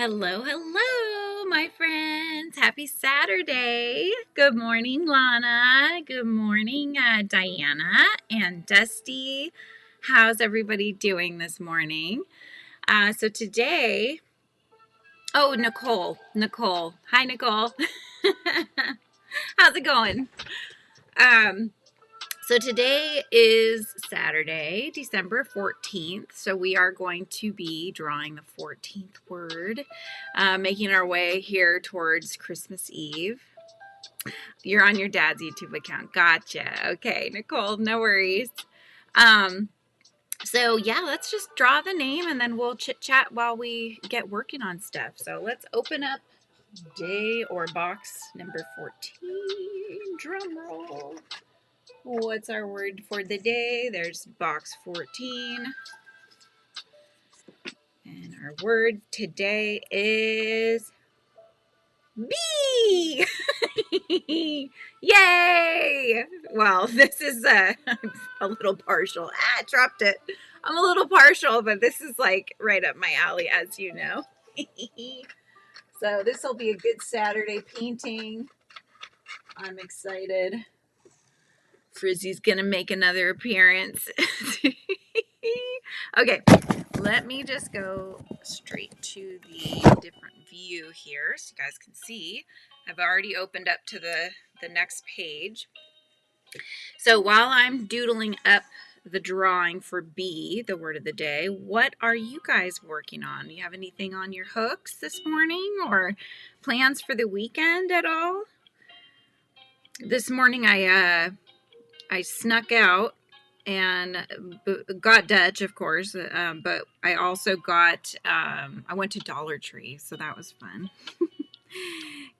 Hello, hello, my friends. Happy Saturday. Good morning, Lana. Good morning, Diana and Dusty. How's everybody doing this morning? So today, oh, Nicole. Hi, Nicole. How's it going? Um, So today is Saturday, December 14th. So we are going to be drawing the 14th word, making our way here towards Christmas Eve. You're on your dad's YouTube account. Gotcha. Okay, Nicole, no worries. So yeah, let's just draw the name and then we'll chit chat while we get working on stuff. So let's open up day or box number 14. Drum roll. What's our word for the day? There's box 14. And our word today is bee. Yay! Well, this is a little partial. I dropped it. I'm a little partial, but this is like right up my alley, as you know. So this will be a good Saturday painting. I'm excited. Frizzy's gonna make another appearance. Okay, let me just go straight to the different view here so you guys can see. I've already opened up to the next page. So while I'm doodling up the drawing for B, the word of the day, what are you guys working on? You have anything on your hooks this morning or plans for the weekend at all? This morning I snuck out and got Dutch, of course, but I also got, I went to Dollar Tree, so that was fun.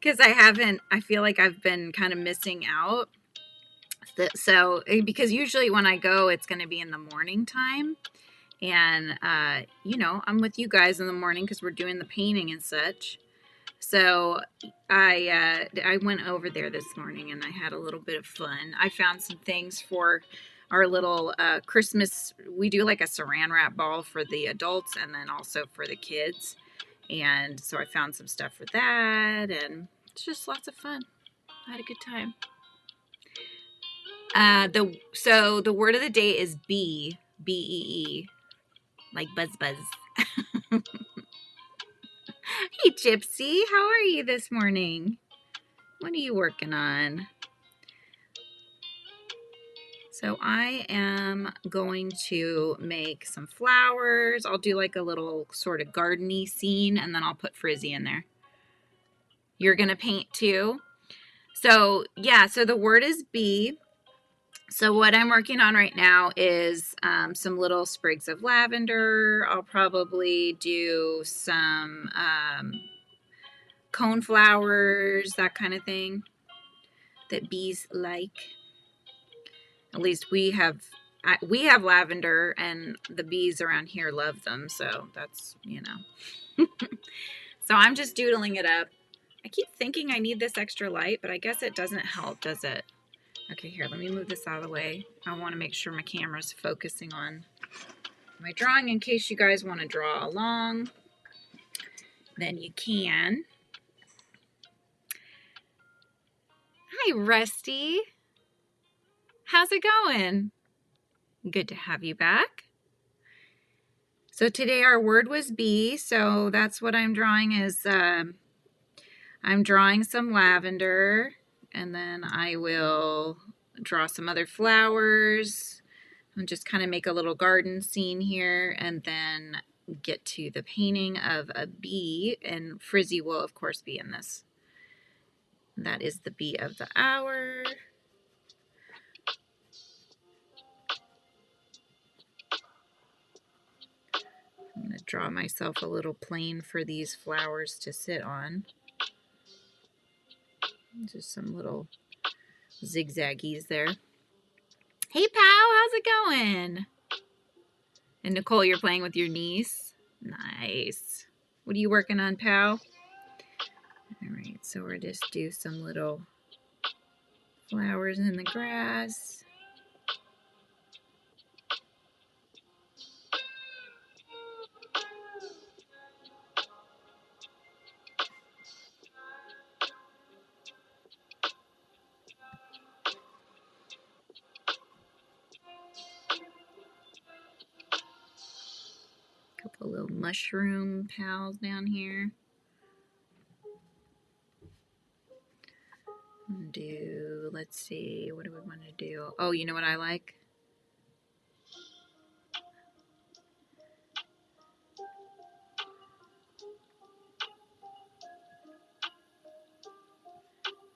Because I feel like I've been kind of missing out. So, because usually when I go, it's going to be in the morning time. And, I'm with you guys in the morning because we're doing the painting and such. So I went over there this morning and I had a little bit of fun. I found some things for our little Christmas. We do like a saran wrap ball for the adults and then also for the kids. And so I found some stuff for that, and it's just lots of fun. I had a good time. So the word of the day is bee, B-E-E, like buzz buzz. Hey, Gypsy, how are you this morning? What are you working on? So I am going to make some flowers. I'll do like a little sort of garden-y scene, and then I'll put Frizzy in there. You're going to paint too? So yeah, so the word is bee. So what I'm working on right now is some little sprigs of lavender. I'll probably do some cone flowers, that kind of thing that bees like. At least we have lavender, and the bees around here love them. So that's, So I'm just doodling it up. I keep thinking I need this extra light, but I guess it doesn't help, does it? Okay, here, let me move this out of the way. I want to make sure my camera's focusing on my drawing in case you guys want to draw along. Then you can. Hi, Rusty. How's it going? Good to have you back. So today our word was bee, so that's what I'm drawing is I'm drawing some lavender, and then I will draw some other flowers and just kind of make a little garden scene here, and then get to the painting of a bee, and Frizzy will of course be in this. That is the bee of the hour. I'm going to draw myself a little plane for these flowers to sit on. Just some little zigzaggies there. Hey, pal, how's it going? And Nicole, you're playing with your niece? Nice. What are you working on, pal? All right, so we'll just do some little flowers in the grass. little mushroom pals down here. Let's see, what do we want to do? Oh, you know what I like?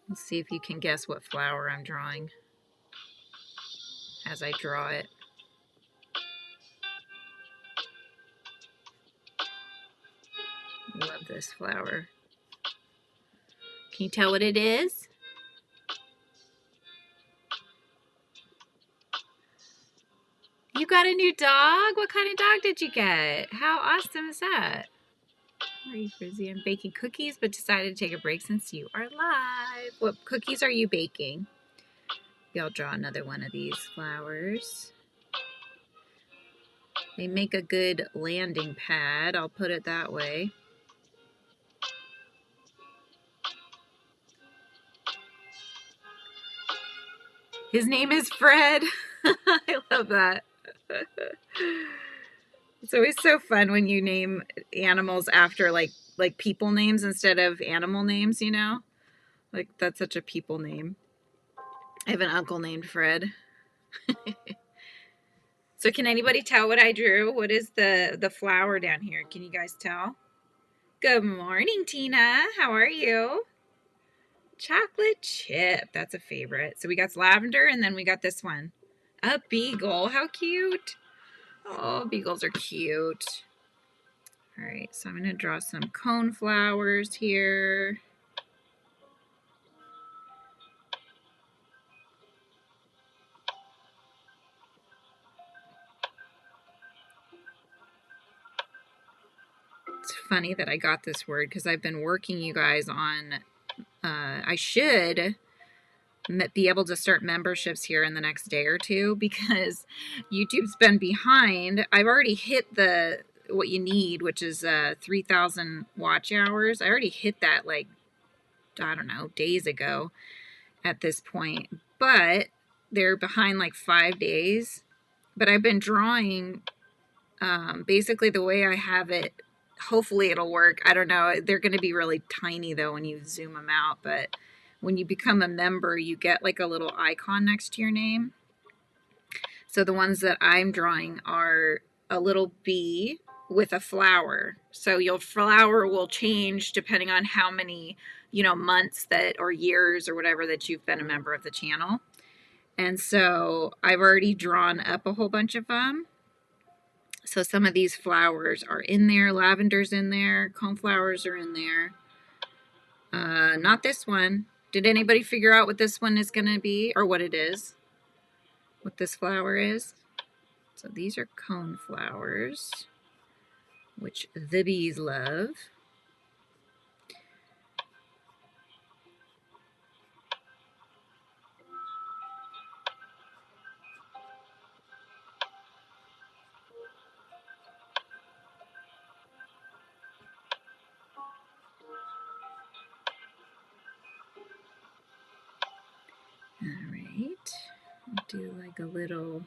Let's see if you can guess what flower I'm drawing as I draw it. Love this flower. Can you tell what it is? You got a new dog? What kind of dog did you get? How awesome is that? Are you busy? I'm baking cookies, but decided to take a break since you are live. What cookies are you baking? I'll draw another one of these flowers. They make a good landing pad, I'll put it that way. His name is Fred. I love that. It's always so fun when you name animals after like people names instead of animal names, you know? Like that's such a people name. I have an uncle named Fred. So can anybody tell what I drew? What is the flower down here? Can you guys tell? Good morning, Tina. How are you? Chocolate chip. That's a favorite. So we got lavender and then we got this one. A beagle. How cute. Oh, beagles are cute. All right, so I'm going to draw some cone flowers here. It's funny that I got this word because I've been working you guys on, I should be able to start memberships here in the next day or two because YouTube's been behind. I've already hit what you need, which is 3,000 watch hours. I already hit that like, I don't know, days ago at this point, but they're behind like 5 days. But I've been drawing basically the way I have it. Hopefully it'll work. I don't know. They're going to be really tiny though when you zoom them out, but when you become a member, you get like a little icon next to your name. So the ones that I'm drawing are a little bee with a flower. So your flower will change depending on how many, months that or years or whatever that you've been a member of the channel. And so I've already drawn up a whole bunch of them. So some of these flowers are in there. Lavender's in there. Coneflowers are in there. Not this one. Did anybody figure out what this one is going to be or what it is? What this flower is? So these are cone flowers, which the bees love. All right, I'll do like a little,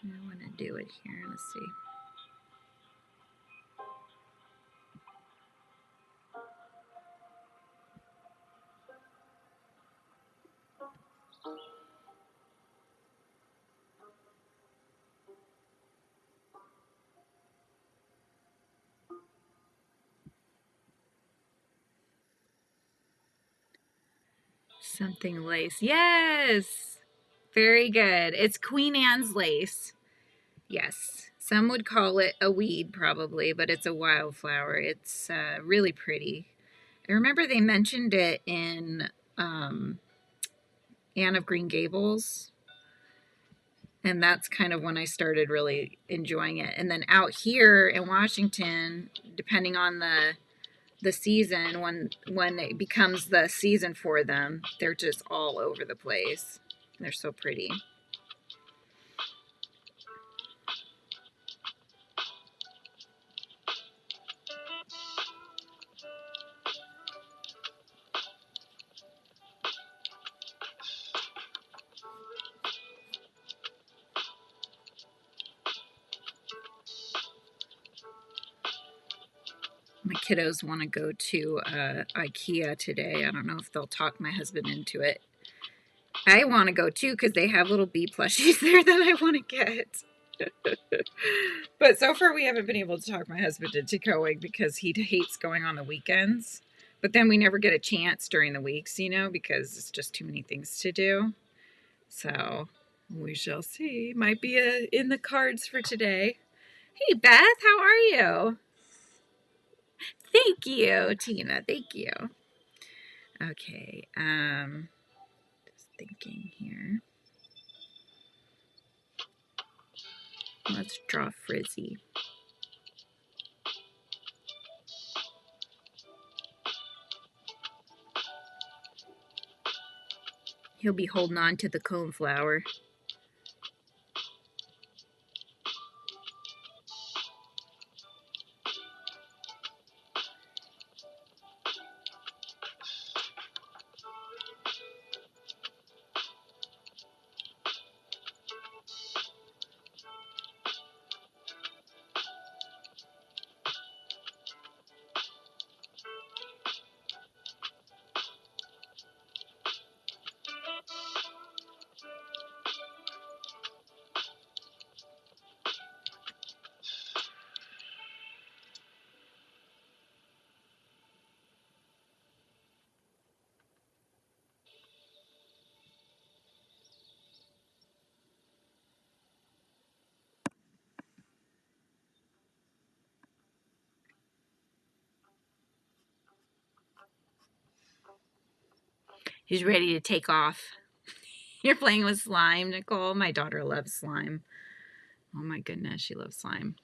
I want to do it here, let's see. Something lace, yes, very good. It's Queen Anne's lace. Yes, some would call it a weed probably, but it's a wildflower. It's really pretty. I remember they mentioned it in Anne of Green Gables, and that's kind of when I started really enjoying it. And then out here in Washington, depending on the season, when it becomes the season for them, they're just all over the place. They're so pretty. My kiddos want to go to IKEA today. I don't know if they'll talk my husband into it. I want to go too because they have little bee plushies there that I want to get. But so far we haven't been able to talk my husband into going because he hates going on the weekends. But then we never get a chance during the weeks, you know, because it's just too many things to do. So we shall see. Might be in the cards for today. Hey, Beth, how are you? Thank you, Tina. Thank you. Okay. Just thinking here. Let's draw Frizzy. He'll be holding on to the coneflower. He's ready to take off. You're playing with slime, Nicole. My daughter loves slime. Oh my goodness, she loves slime.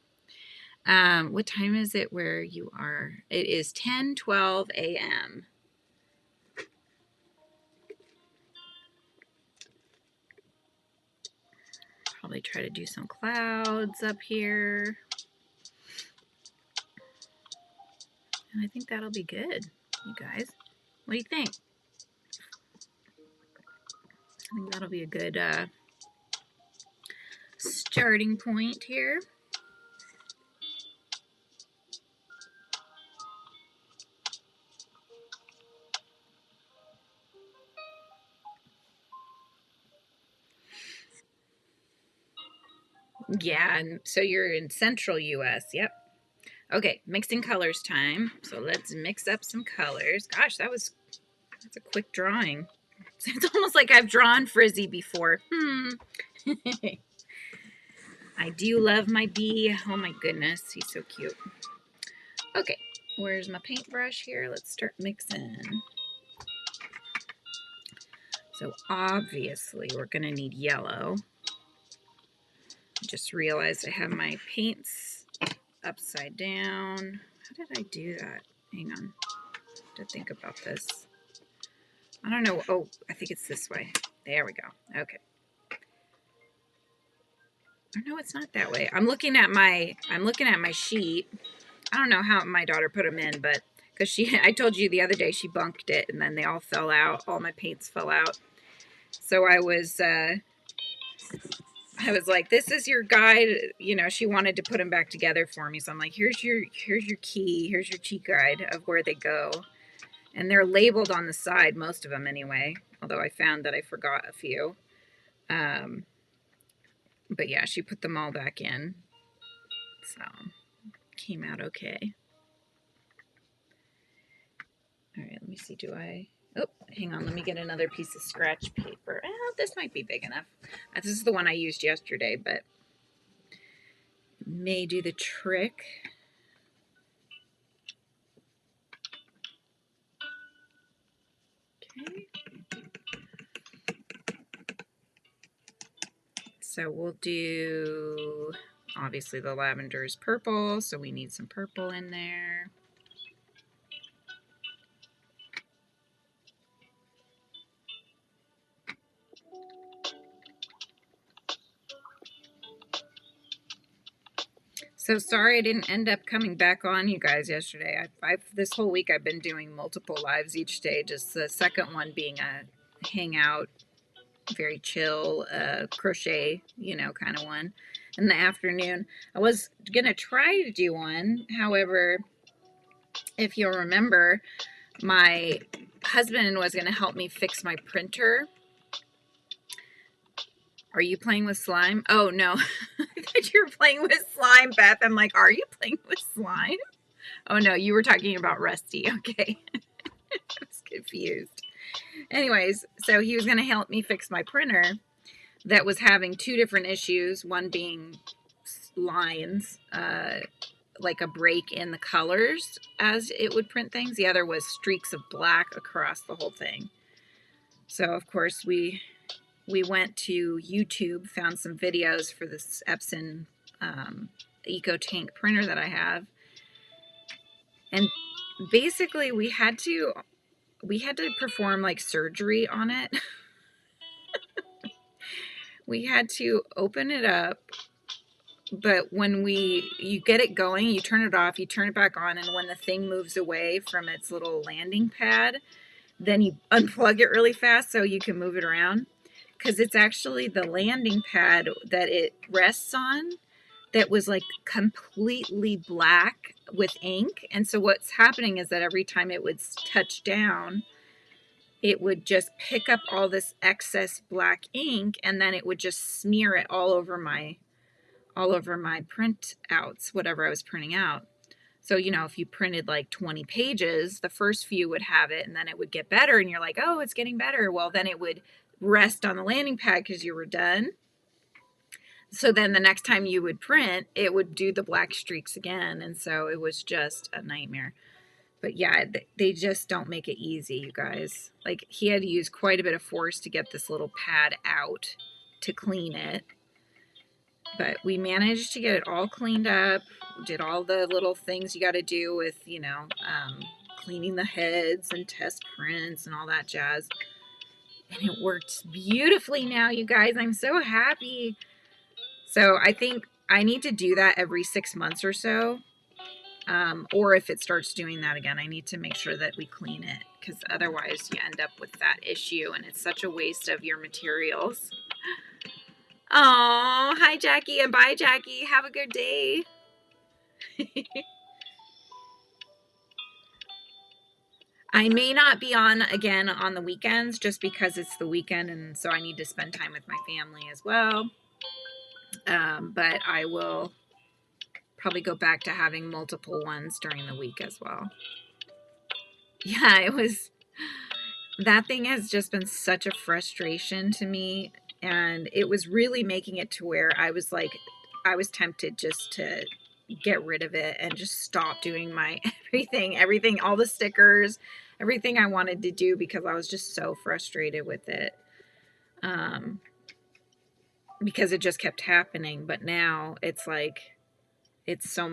What time is it where you are? It is 10:12 a.m. Probably try to do some clouds up here. And I think that'll be good, you guys. What do you think? I think that'll be a good starting point here. Yeah, and so you're in central US. Yep. Okay, mixing colors time. So let's mix up some colors. Gosh, that's a quick drawing. It's almost like I've drawn Frizzy before. I do love my bee. Oh my goodness, he's so cute. Okay, where's my paintbrush here? Let's start mixing. So obviously we're gonna need yellow. I just realized I have my paints upside down. How did I do that? Hang on, to think about this. I don't know. Oh, I think it's this way. There we go. Okay. Or no, it's not that way. I'm looking at my sheet. I don't know how my daughter put them in, but because I told you the other day she bunked it and then they all fell out. All my paints fell out. So I was like, this is your guide. You know, she wanted to put them back together for me. So I'm like, here's your key. Here's your cheat guide of where they go. And they're labeled on the side, most of them anyway. Although I found that I forgot a few. But yeah, she put them all back in. So, came out okay. All right, let me see. Oh, hang on. Let me get another piece of scratch paper. This might be big enough. This is the one I used yesterday, but it may do the trick. Okay. So we'll do, obviously the lavender is purple, so we need some purple in there. So sorry I didn't end up coming back on you guys yesterday. This whole week I've been doing multiple lives each day, just the second one being a hangout, very chill, crochet, you know, kind of one in the afternoon. I was going to try to do one. However, if you'll remember, my husband was going to help me fix my printer. Are you playing with slime? Oh, no. I thought you were playing with slime, Beth. I'm like, are you playing with slime? Oh, no, you were talking about Rusty. Okay. I was confused. Anyways, so he was going to help me fix my printer that was having two different issues, one being lines, like a break in the colors as it would print things. The other was streaks of black across the whole thing. So, of course, we went to YouTube, found some videos for this Epson Eco Tank printer that I have. And basically we had to perform like surgery on it. We had to open it up, but when you get it going, you turn it off, you turn it back on, and when the thing moves away from its little landing pad, then you unplug it really fast so you can move it around, because it's actually the landing pad that it rests on that was like completely black with ink. And so what's happening is that every time it would touch down, it would just pick up all this excess black ink, and then it would just smear it all over my printouts, whatever I was printing out. So, you know, if you printed like 20 pages, the first few would have it, and then it would get better, and you're like, oh, it's getting better. Well, then it would rest on the landing pad because you were done. So then the next time you would print, it would do the black streaks again. And so it was just a nightmare. But yeah, they just don't make it easy, you guys. Like, he had to use quite a bit of force to get this little pad out to clean it. But we managed to get it all cleaned up. Did all the little things you got to do with, you know, cleaning the heads and test prints and all that jazz. And it works beautifully now, you guys. I'm so happy. So I think I need to do that every 6 months or so. Or if it starts doing that again, I need to make sure that we clean it, because otherwise you end up with that issue and it's such a waste of your materials. Oh, hi Jackie, and bye Jackie. Have a good day. I may not be on again on the weekends just because it's the weekend, and so I need to spend time with my family as well. But I will probably go back to having multiple ones during the week as well. Yeah, that thing has just been such a frustration to me, and it was really making it to where I was tempted just to get rid of it and just stop doing my everything, all the stickers, everything I wanted to do, because I was just so frustrated with it. Because it just kept happening. But now it's like, it's so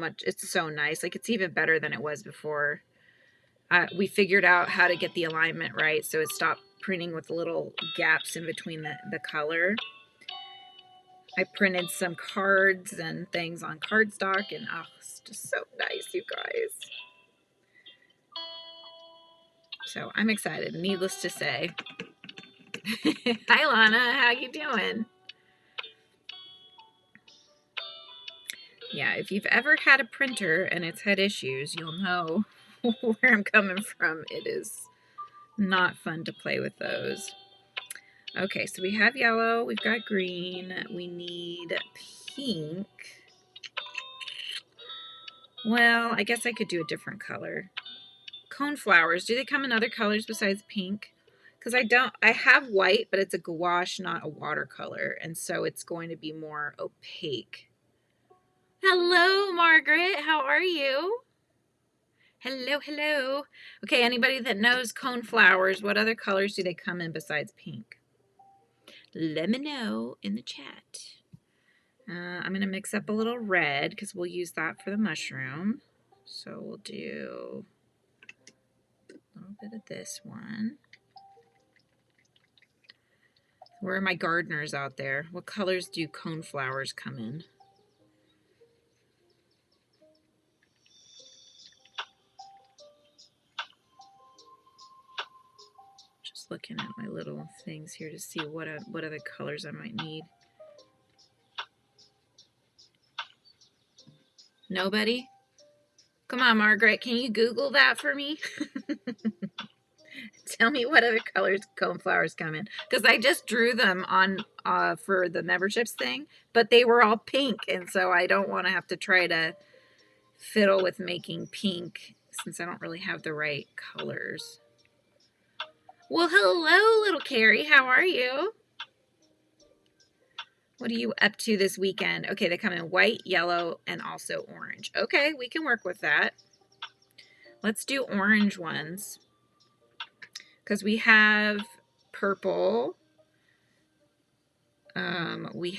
nice. Like, it's even better than it was before. We figured out how to get the alignment right, so it stopped printing with little gaps in between the color. I printed some cards and things on cardstock, and oh, it's just so nice, you guys. So I'm excited, needless to say. Hi Lana, how you doing? Yeah, if you've ever had a printer and it's had issues, you'll know where I'm coming from. It is not fun to play with those. Okay, so we have yellow, we've got green, we need pink. Well, I guess I could do a different color. Coneflowers, do they come in other colors besides pink? Because I have white, but it's a gouache, not a watercolor, and so it's going to be more opaque. Hello, Margaret, how are you? Hello, hello. Okay, anybody that knows coneflowers, what other colors do they come in besides pink? Let me know in the chat. I'm going to mix up a little red because we'll use that for the mushroom. So we'll do a little bit of this one. Where are my gardeners out there? What colors do coneflowers come in? Just looking at my little things here to see what other colors I might need. Nobody? Come on, Margaret, can you Google that for me? Tell me what other colors coneflowers come in. Because I just drew them on for the memberships thing, but they were all pink, and so I don't want to have to try to fiddle with making pink since I don't really have the right colors. Well, hello, little Carrie. How are you? What are you up to this weekend? Okay, they come in white, yellow, and also orange. Okay, we can work with that. Let's do orange ones because we have purple. We'll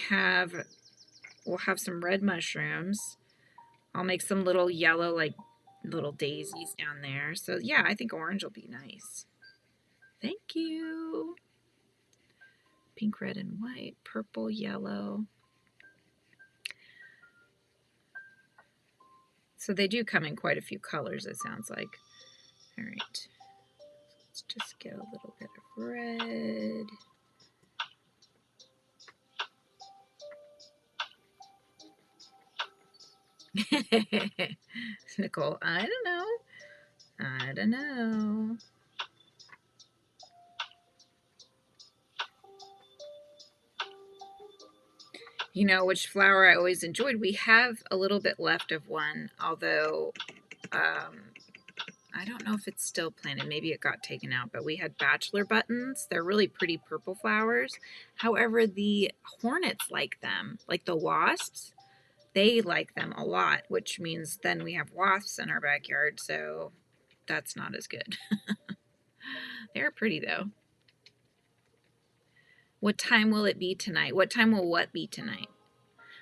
have some red mushrooms. I'll make some little yellow, like little daisies down there. So yeah, I think orange will be nice. Thank you. Pink, red, and white, purple, yellow. So they do come in quite a few colors, it sounds like. All right. Let's just get a little bit of red. Nicole, I don't know. I don't know. You know which flower I always enjoyed? We have a little bit left of one, although I don't know if it's still planted. Maybe it got taken out, but we had bachelor buttons. They're really pretty purple flowers. However, the hornets like them, like the wasps. They like them a lot, which means then we have wasps in our backyard, so that's not as good. They're pretty, though. What time will it be tonight? What time will what be tonight?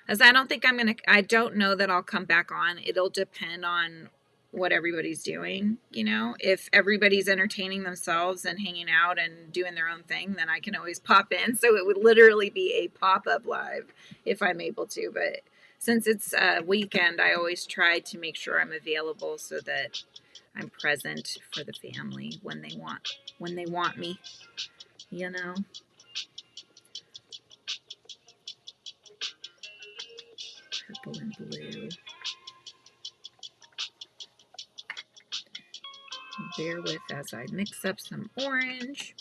As I don't think I don't know that I'll come back on. It'll depend on what everybody's doing, you know. If everybody's entertaining themselves and hanging out and doing their own thing, then I can always pop in. So it would literally be a pop-up live if I'm able to, but since it's a weekend, I always try to make sure I'm available so that I'm present for the family when they want me, you know. Purple and blue. Bear with as I mix up some orange.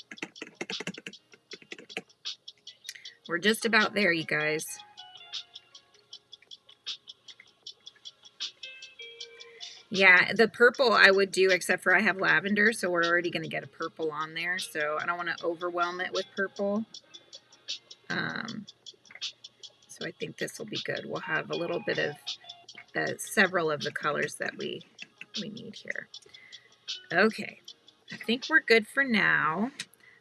We're just about there, you guys. Yeah, the purple I would do, except for I have lavender, so we're already going to get a purple on there. So I don't want to overwhelm it with purple. So I think this will be good. We'll have a little bit of several of the colors that we need here. Okay, I think we're good for now.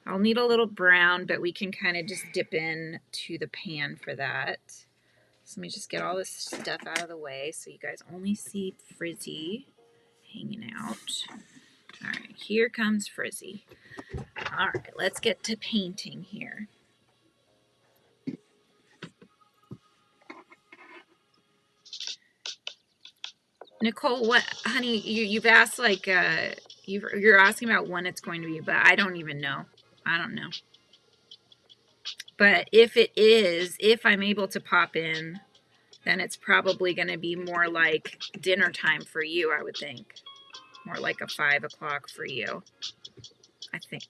I'll need a little brown, but we can kind of just dip in to the pan for that. So let me just get all this stuff out of the way so you guys only see Frizzy hanging out. All right, here comes Frizzy. All right, let's get to painting here. Nicole, what, honey, you've asked like, you're asking about when it's going to be, but I don't even know. I don't know. But if it is, if I'm able to pop in, then it's probably going to be more like dinner time for you, I would think. More like a 5 o'clock for you.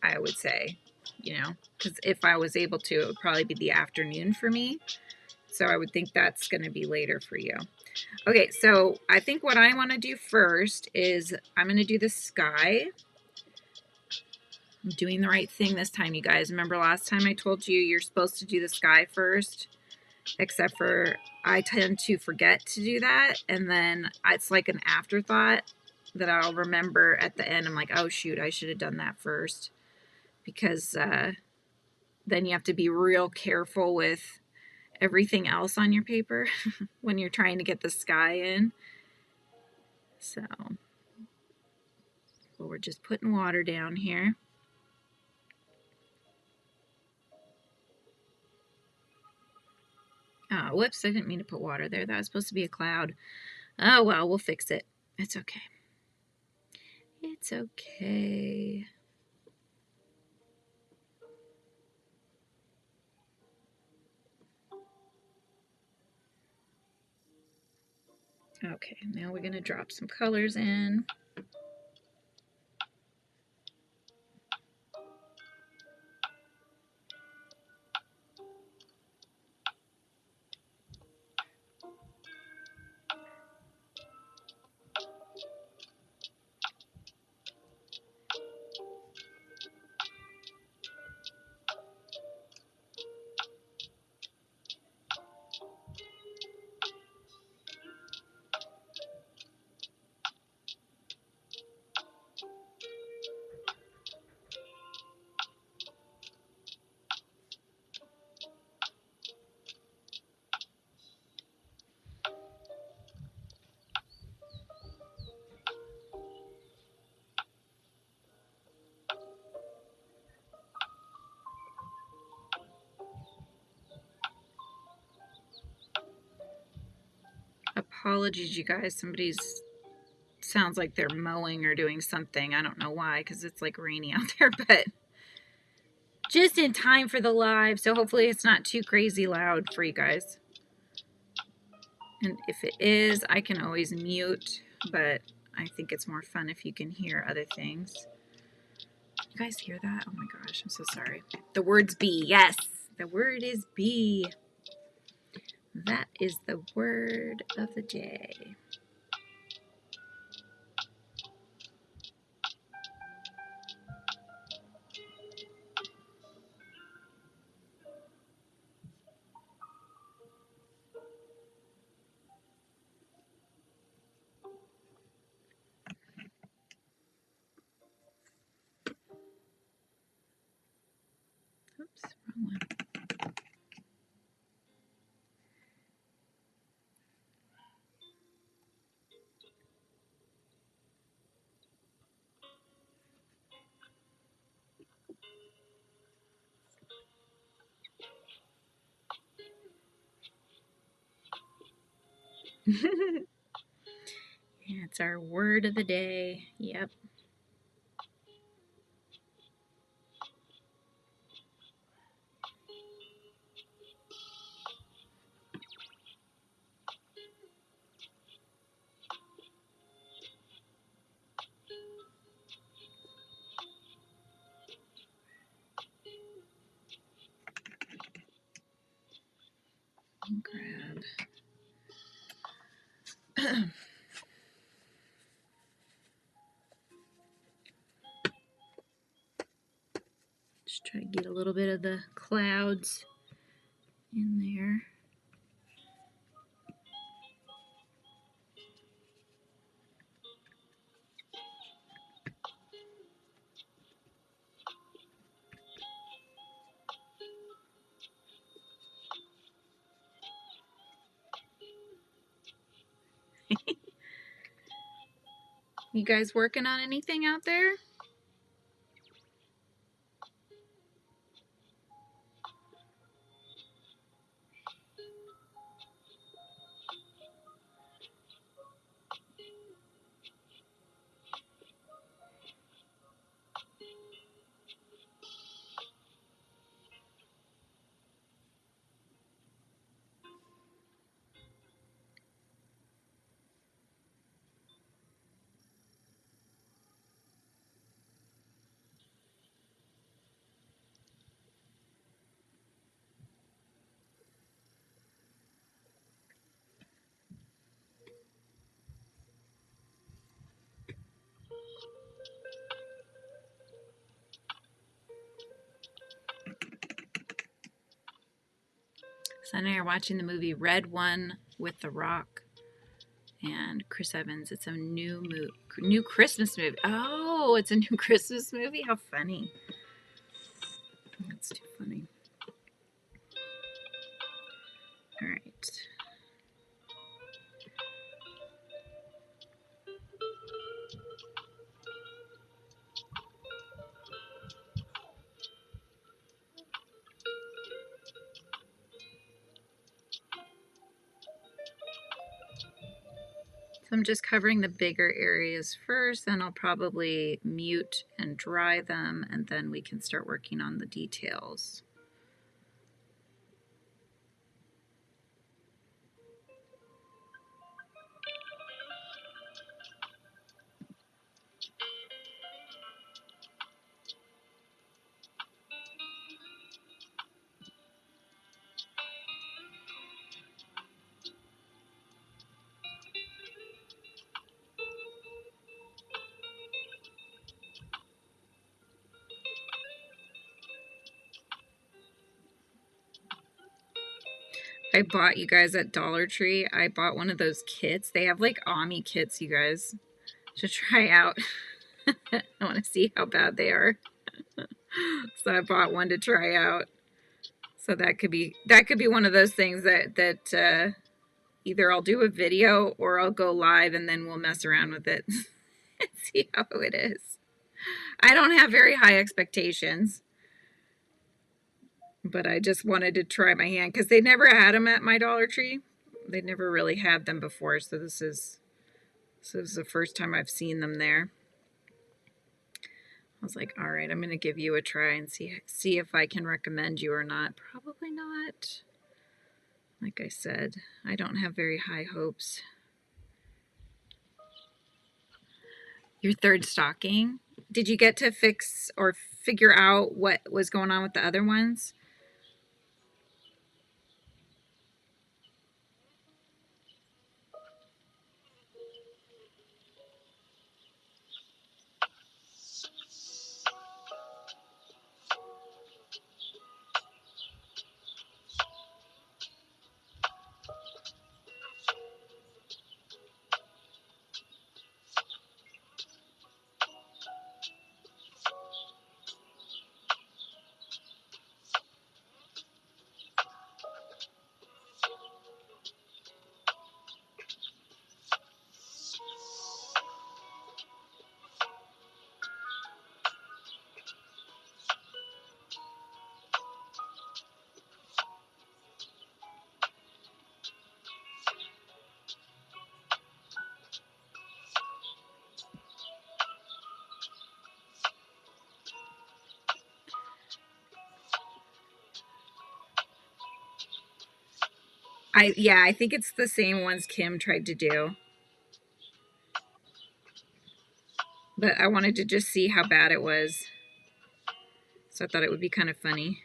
I would say, you know, because if I was able to, it would probably be the afternoon for me. So I would think that's going to be later for you. Okay, so I think what I want to do first is I'm going to do the sky. I'm doing the right thing this time, you guys. Remember last time I told you you're supposed to do the sky first? Except for I tend to forget to do that, and then it's like an afterthought that I'll remember at the end. I'm like, oh shoot, I should have done that first, because then you have to be real careful with everything else on your paper when you're trying to get the sky in. So we're just putting water down here. Oh, whoops, I didn't mean to put water there. That was supposed to be a cloud. Oh, well, we'll fix it. It's okay. It's okay. Okay. Okay, now we're going to drop some colors in. Apologies, you guys. Somebody's sounds like they're mowing or doing something. I don't know why, because it's like rainy out there, but just in time for the live, so hopefully it's not too crazy loud for you guys. And if it is, I can always mute, but I think it's more fun if you can hear other things. You guys hear that? Oh my gosh, I'm so sorry. The word's bee. Yes, the word is bee. That is the word of the day. Oops, wrong one. Yeah, it's our word of the day. Yep. Grab. Just try to get a little bit of the clouds in there. You guys working on anything out there? So I know you're watching the movie Red One with The Rock and Chris Evans. It's a new Christmas movie. Oh, it's a new Christmas movie? How funny. That's too funny. All right. So I'm just covering the bigger areas first, then I'll probably mute and dry them, and then we can start working on the details. I bought, you guys, at Dollar Tree. I bought one of those kits. They have like Ami kits, you guys, to try out. I want to see how bad they are. So I bought one to try out. So that could be one of those things that either I'll do a video or I'll go live and then we'll mess around with it and see how it is. I don't have very high expectations, but I just wanted to try my hand because they never had them at my Dollar Tree. They never really had them before, so this is the first time I've seen them there. I was like, all right, I'm going to give you a try and see if I can recommend you or not. Probably not. Like I said, I don't have very high hopes. Your third stocking. Did you get to fix or figure out what was going on with the other ones? Yeah, I think it's the same ones Kim tried to do. But I wanted to just see how bad it was. So I thought it would be kind of funny.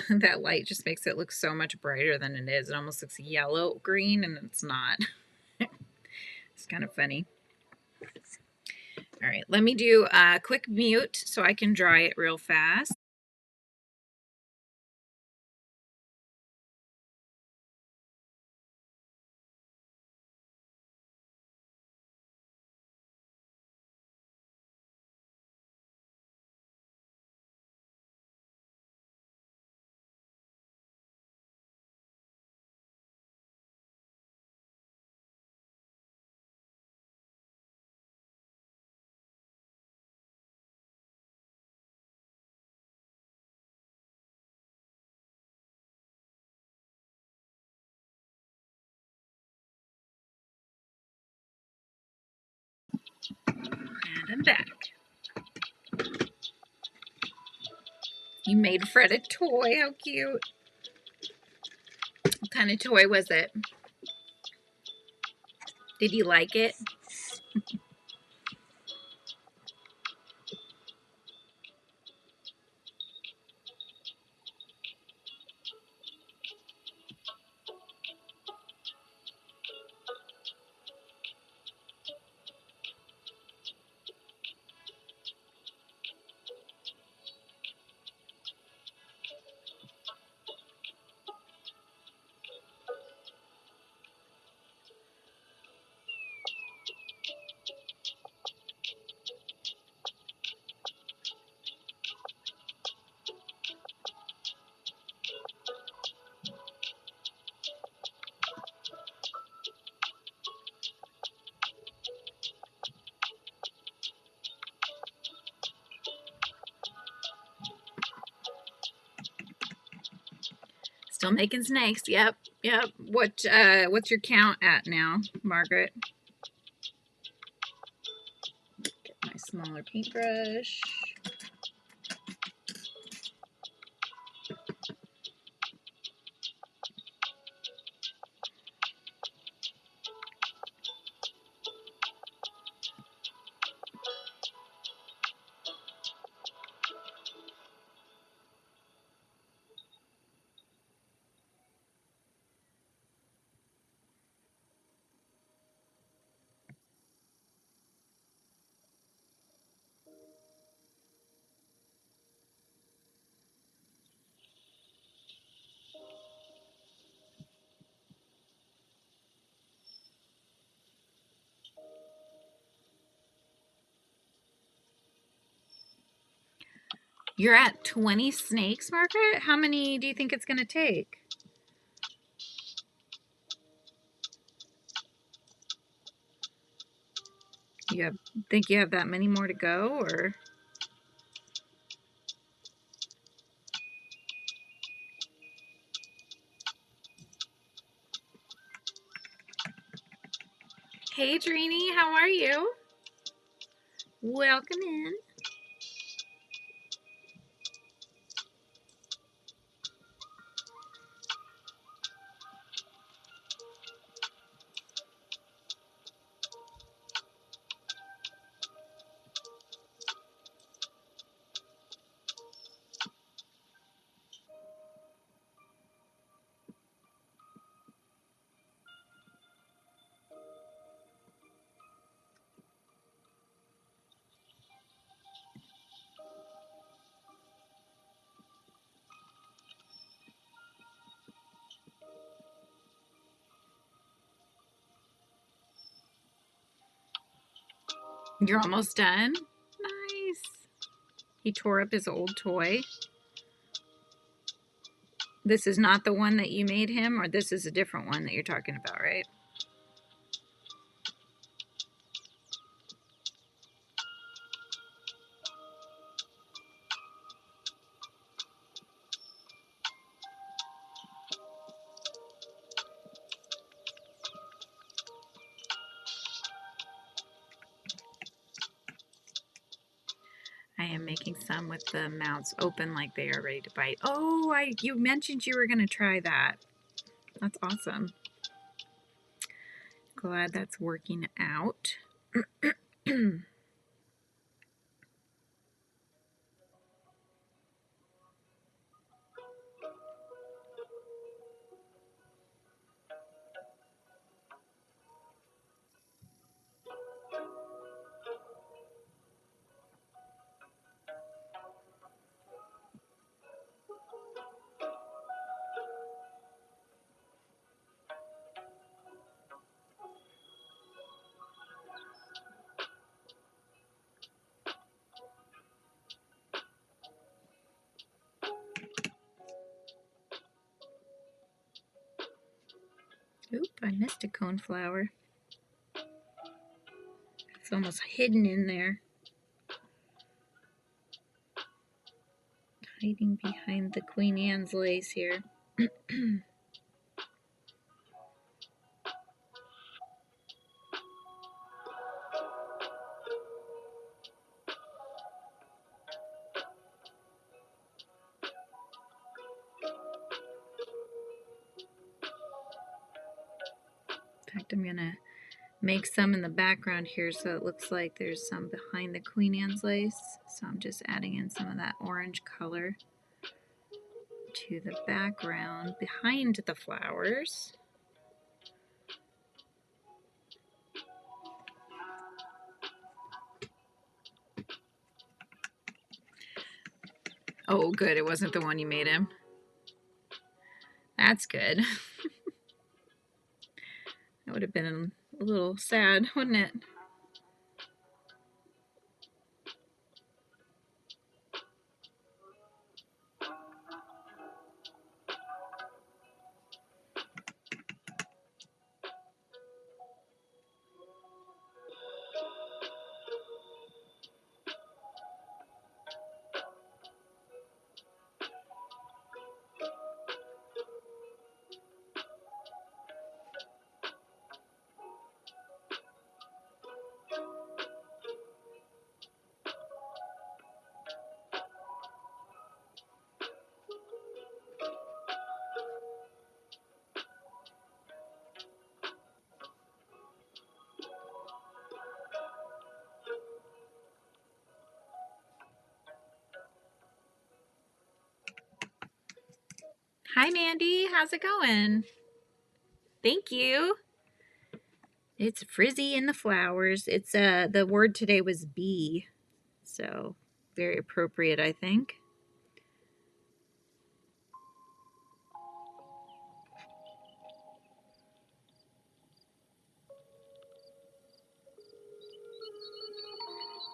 That light just makes it look so much brighter than it is. It almost looks yellow green and it's not. It's kind of funny. All right, let me do a quick mute so I can dry it real fast. And I'm back. You made Fred a toy. How cute. What kind of toy was it? Did you like it? Still making snakes. Yep. Yep. What's your count at now, Margaret? Get my smaller paintbrush. You're at 20 snakes, Margaret? How many do you think it's going to take? Think you have that many more to go, or? Hey, Drini, how are you? Welcome in. You're almost done? Nice. He tore up his old toy. This is not the one that you made him, or this is a different one that you're talking about, right? I am making some with the mouths open like they are ready to bite. Oh, you mentioned you were going to try that. That's awesome. Glad that's working out. Oop, I missed a coneflower. It's almost hidden in there. Hiding behind the Queen Anne's lace here. In fact, I'm going to make some in the background here so it looks like there's some behind the Queen Anne's lace. So I'm just adding in some of that orange color to the background behind the flowers. Oh, good. It wasn't the one you made him. That's good. That would have been a little sad, wouldn't it? Hi, Mandy. How's it going? Thank you. It's frizzy in the flowers. It's the word today was bee, so very appropriate, I think.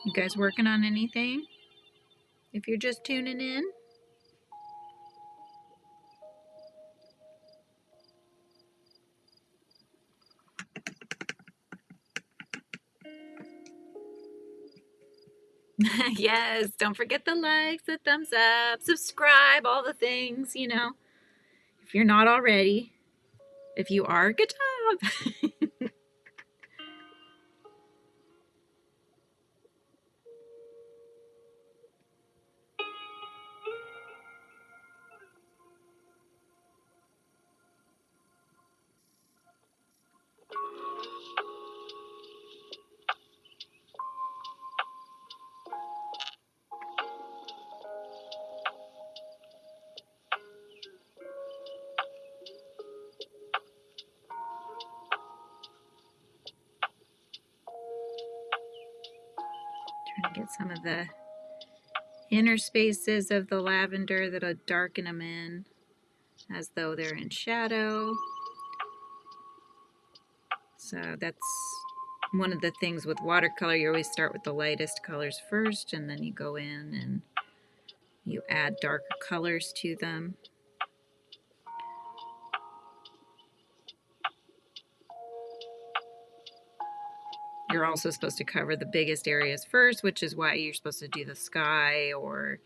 You guys working on anything? If you're just tuning in. Yes, don't forget the likes, the thumbs up, subscribe, all the things, you know. If you're not already, if you are, good job. Trying to get some of the inner spaces of the lavender that'll darken them in as though they're in shadow. So that's one of the things with watercolor. You always start with the lightest colors first, and then you go in and you add darker colors to them. You're also supposed to cover the biggest areas first, which is why you're supposed to do the sky or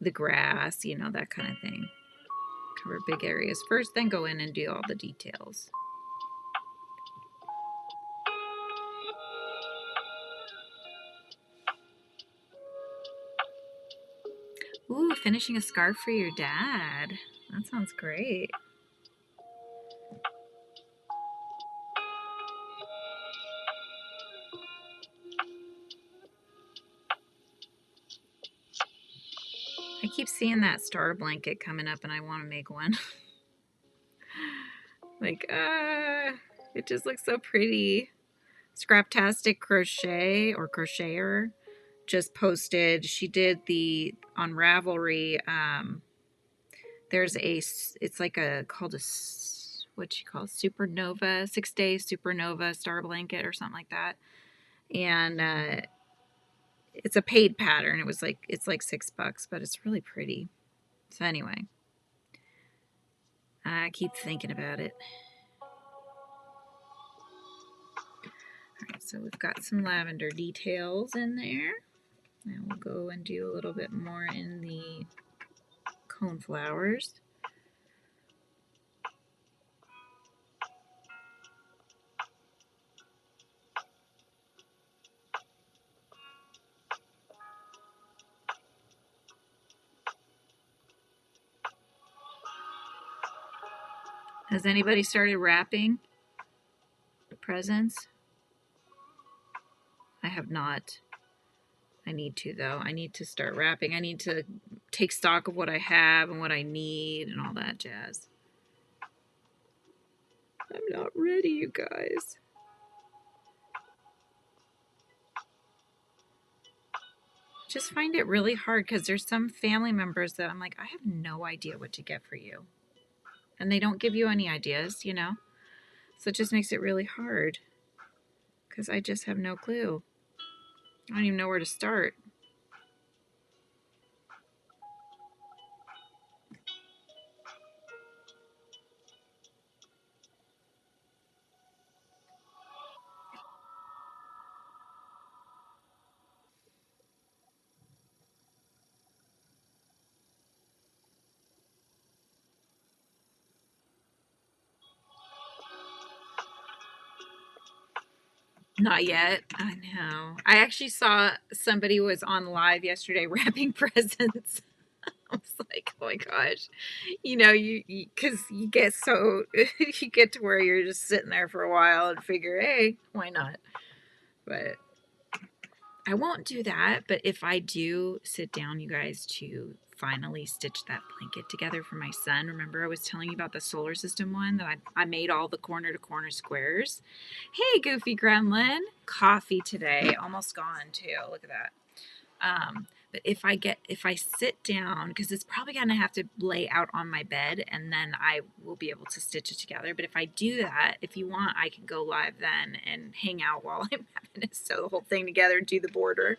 the grass, you know, that kind of thing. Cover big areas first, then go in and do all the details. Ooh, finishing a scarf for your dad. That sounds great. I keep seeing that star blanket coming up and I want to make one. Like, it just looks so pretty. Scraptastic Crochet or Crocheter just posted, she did the, on Ravelry, there's a, it's like a, called a, what she calls supernova, 6-day supernova star blanket or something like that. And it's a paid pattern. It was like, it's like $6, but it's really pretty. So anyway, I keep thinking about it. All right, so we've got some lavender details in there. Now we'll go and do a little bit more in the cone flowers. Has anybody started wrapping presents? I have not. I need to, though. I need to start wrapping. I need to take stock of what I have and what I need and all that jazz. I'm not ready, you guys. Just find it really hard because there's some family members that I'm like, I have no idea what to get for you. And they don't give you any ideas, you know? So it just makes it really hard because I just have no clue. I don't even know where to start. Not yet. I know. I actually saw somebody was on live yesterday wrapping presents. I was like, oh my gosh. You know, because you get so, you get to where you're just sitting there for a while and figure, hey, why not? But I won't do that, but if I do sit down, you guys, to finally stitch that blanket together for my son, remember I was telling you about the solar system one that I made all the corner to corner squares? Hey, Goofy Gremlin. Coffee today. Almost gone, too. Look at that. But if I sit down, because it's probably going to have to lay out on my bed, and then I will be able to stitch it together. But if I do that, if you want, I can go live then and hang out while I'm having to sew the whole thing together and do the border.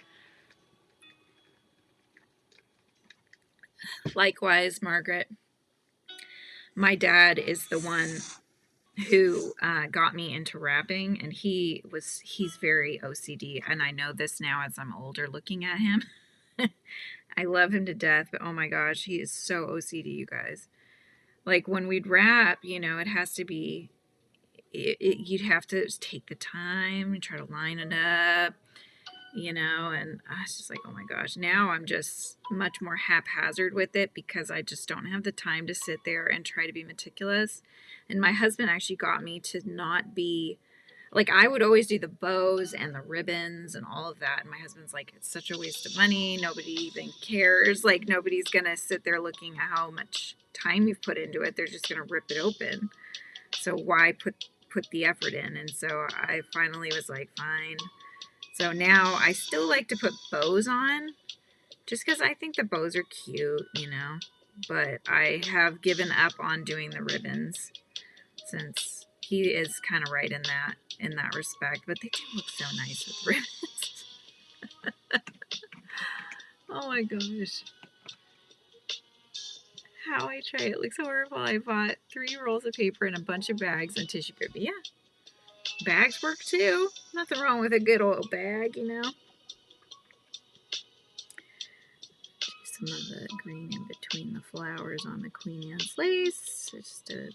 Likewise, Margaret. My dad is the one who got me into wrapping, and he's very OCD, and I know this now as I'm older looking at him. I love him to death, but oh my gosh, he is so OCD, you guys. Like when we'd wrap, you know, it has to be, you'd have to take the time and try to line it up, you know, and I was just like, oh my gosh. Now I'm just much more haphazard with it because I just don't have the time to sit there and try to be meticulous. And my husband actually got me to not be, like, I would always do the bows and the ribbons and all of that. And my husband's like, it's such a waste of money. Nobody even cares. Like, nobody's going to sit there looking at how much time you've put into it. They're just going to rip it open. So why put the effort in? And so I finally was like, fine. So now I still like to put bows on just because I think the bows are cute, you know. But I have given up on doing the ribbons since he is kind of right in that respect. But they do look so nice with ribbons. Oh my gosh. How I try it looks horrible. I bought 3 rolls of paper and a bunch of bags and tissue paper. Yeah, bags work too. Nothing wrong with a good old bag, you know. Some of the green in between the flowers on the Queen Anne's lace, just to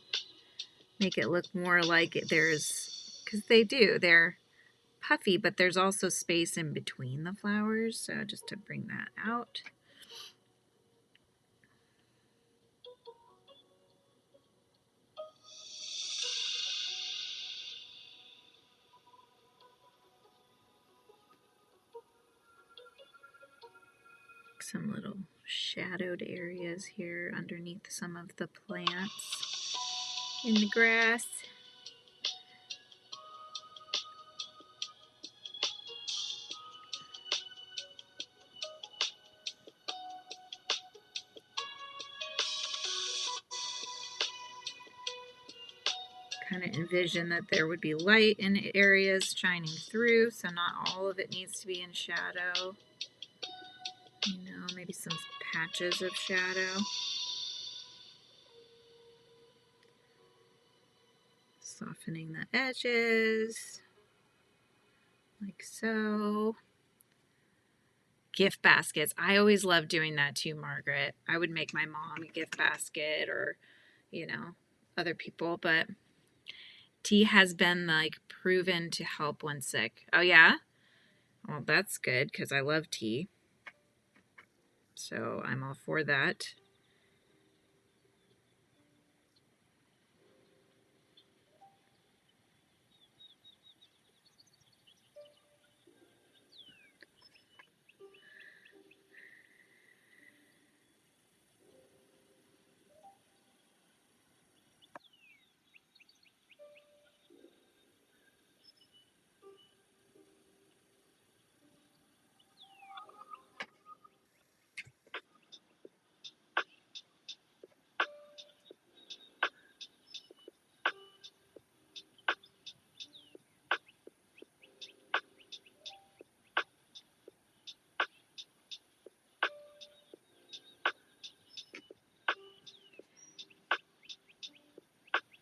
make it look more like there's, because they're puffy, but there's also space in between the flowers, so just to bring that out. Some little shadowed areas here underneath some of the plants in the grass. Kind of envision that there would be light in areas shining through, so not all of it needs to be in shadow. You know, maybe some patches of shadow. Softening the edges, like so. Gift baskets. I always love doing that too, Margaret. I would make my mom a gift basket or, you know, other people, but tea has been like proven to help when sick. Oh yeah? Well, that's good because I love tea. So I'm all for that.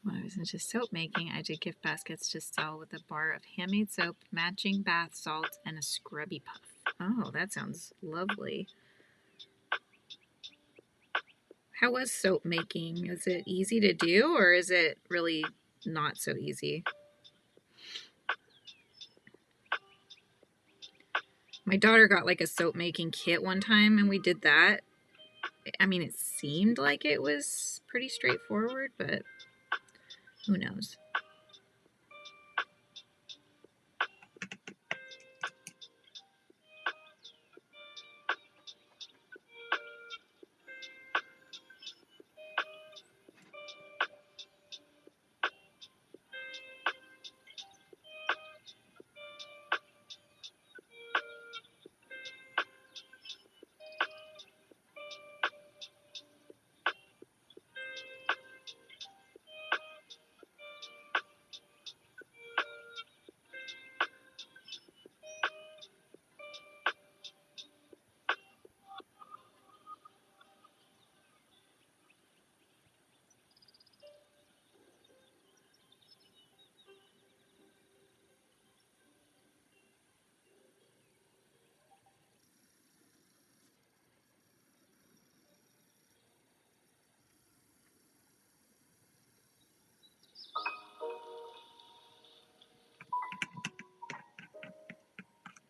When I was into soap making, I did gift baskets to sell with a bar of handmade soap, matching bath salts, and a scrubby puff. Oh, that sounds lovely. How was soap making? Is it easy to do or is it really not so easy? My daughter got like a soap making kit one time and we did that. I mean, it seemed like it was pretty straightforward, but who knows?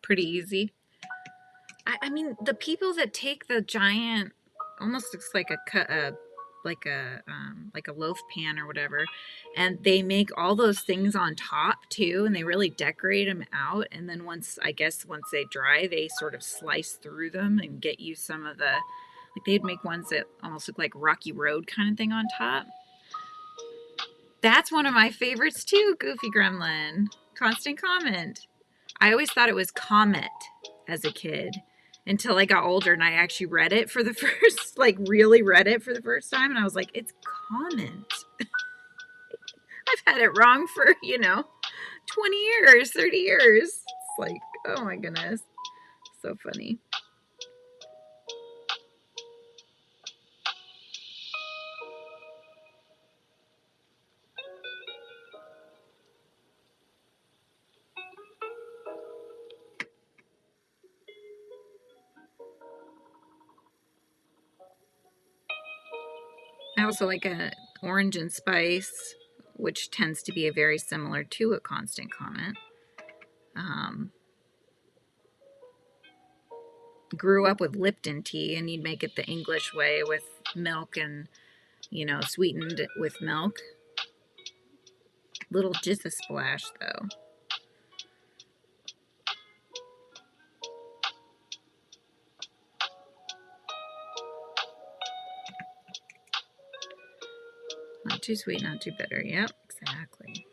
Pretty easy. I mean, the people that take the giant, almost looks like like a loaf pan or whatever, and they make all those things on top too, and they really decorate them out. And then once they dry, they sort of slice through them and get you some of the, like they'd make ones that almost look like Rocky Road kind of thing on top. That's one of my favorites too, Goofy Gremlin. Constant Comment. I always thought it was Comet as a kid until I got older and I actually read it for the first, like really read it for the first time. And I was like, it's Comet. I've had it wrong for, 20 years, 30 years. It's like, oh my goodness. So funny. I also like a orange and spice, which tends to be a very similar to a Constant Comment. Grew up with Lipton tea, and you'd make it the English way with milk and, sweetened with milk. Little just a splash, though. Not too sweet, not too bitter. Yep, exactly.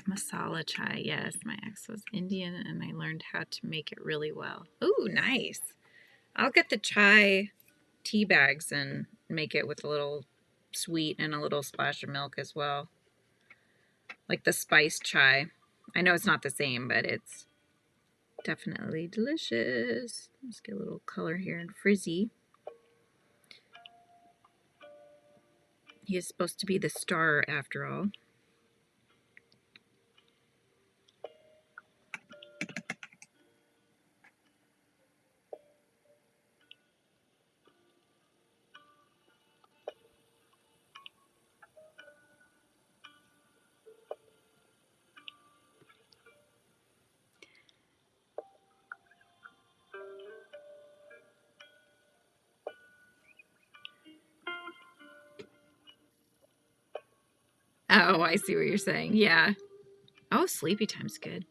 Masala chai, yes. My ex was Indian, and I learned how to make it really well. Ooh, nice. I'll get the chai tea bags and make it with a little sweet and a little splash of milk as well. Like the spiced chai. I know it's not the same, but it's definitely delicious. Let's get a little color here in Frizzy. He is supposed to be the star after all. Oh, I see what you're saying. Yeah. Oh, sleepy time's good.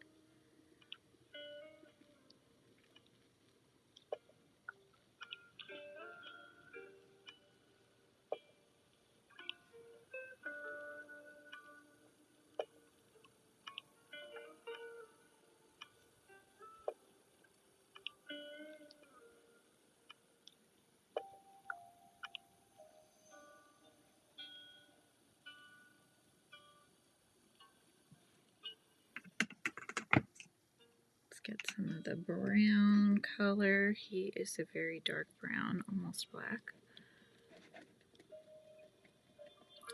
Let's get some of the brown color. He is a very dark brown, almost black.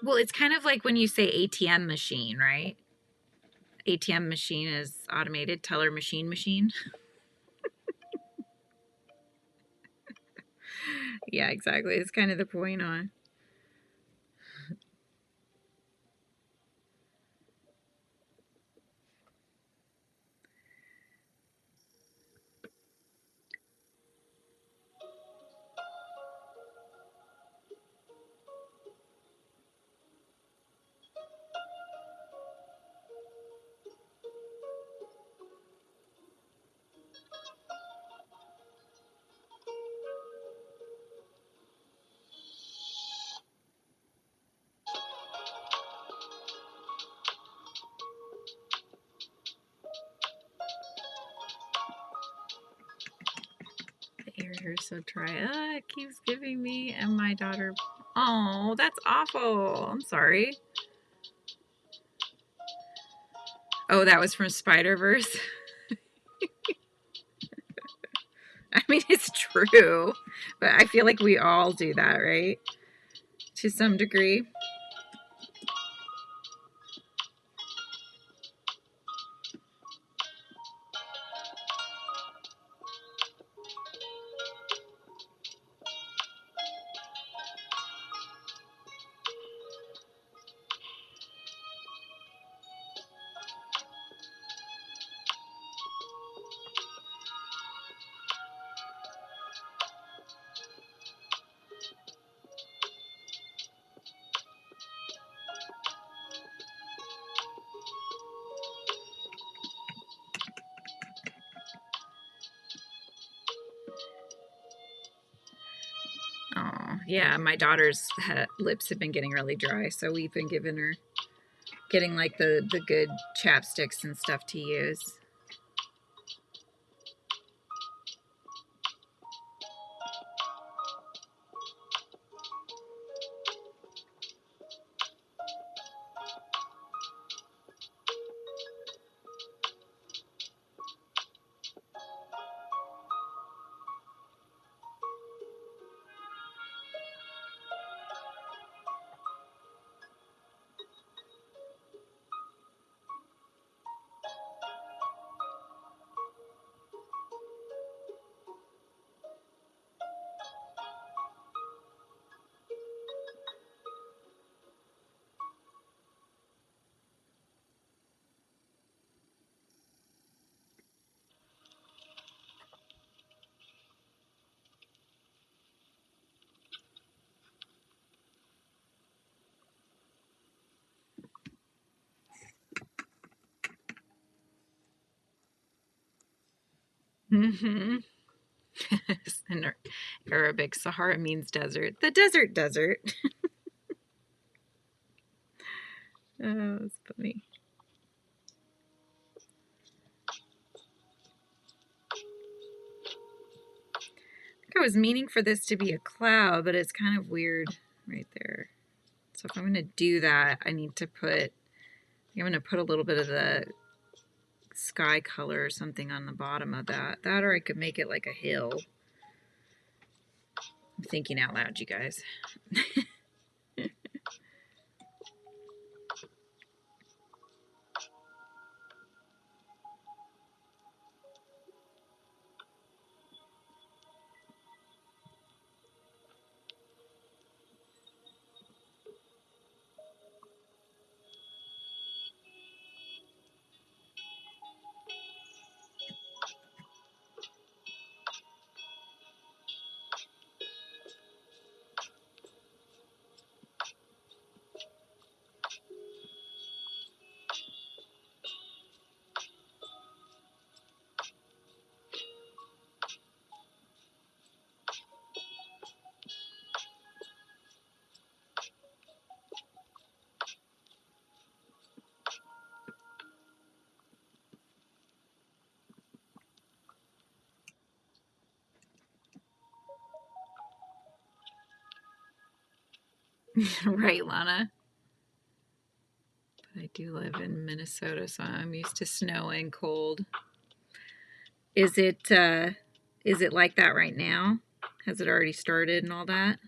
Well, it's kind of like when you say ATM machine, right? ATM machine is automated, teller machine. Yeah, exactly. It's kind of the point on. Let her so try. It keeps giving me and my daughter. Oh, that's awful. I'm sorry. Oh, that was from Spider-Verse. I mean, it's true, but I feel like we all do that, right? To some degree. Oh, yeah, my daughter's lips have been getting really dry, so we've been getting like the good chapsticks and stuff to use. Mm-hmm. In Arabic, Sahara means desert. The desert. Oh, that's funny. I think I was meaning for this to be a cloud, but it's kind of weird right there. So if I'm going to do that, I'm going to put a little bit of the sky color or something on the bottom of that. That, or I could make it like a hill. I'm thinking out loud, you guys. Right, Lana? But I do live in Minnesota, so I'm used to snow and cold. Is it like that right now? Has it already started and all that?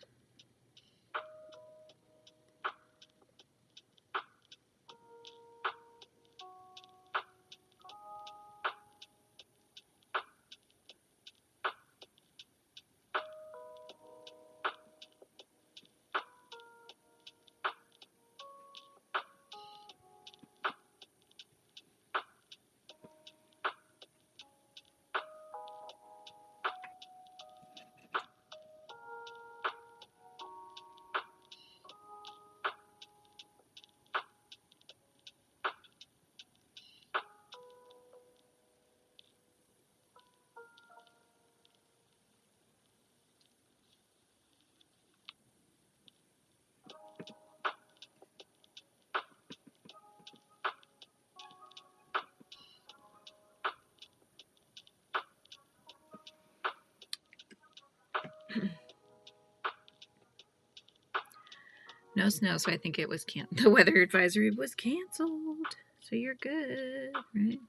No snow, so I think it was the weather advisory was canceled. So you're good, right?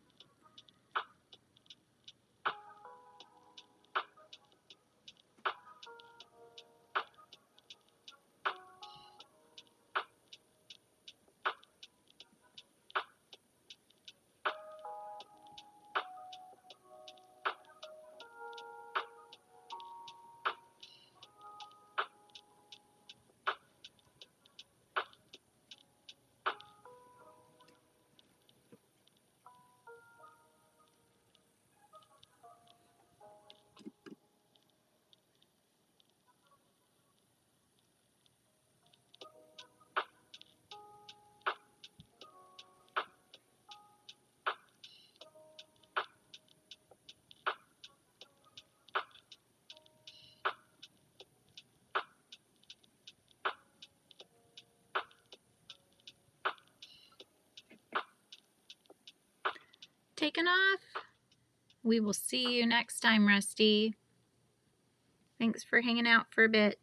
Taken off. We will see you next time, Rusty. Thanks for hanging out for a bit.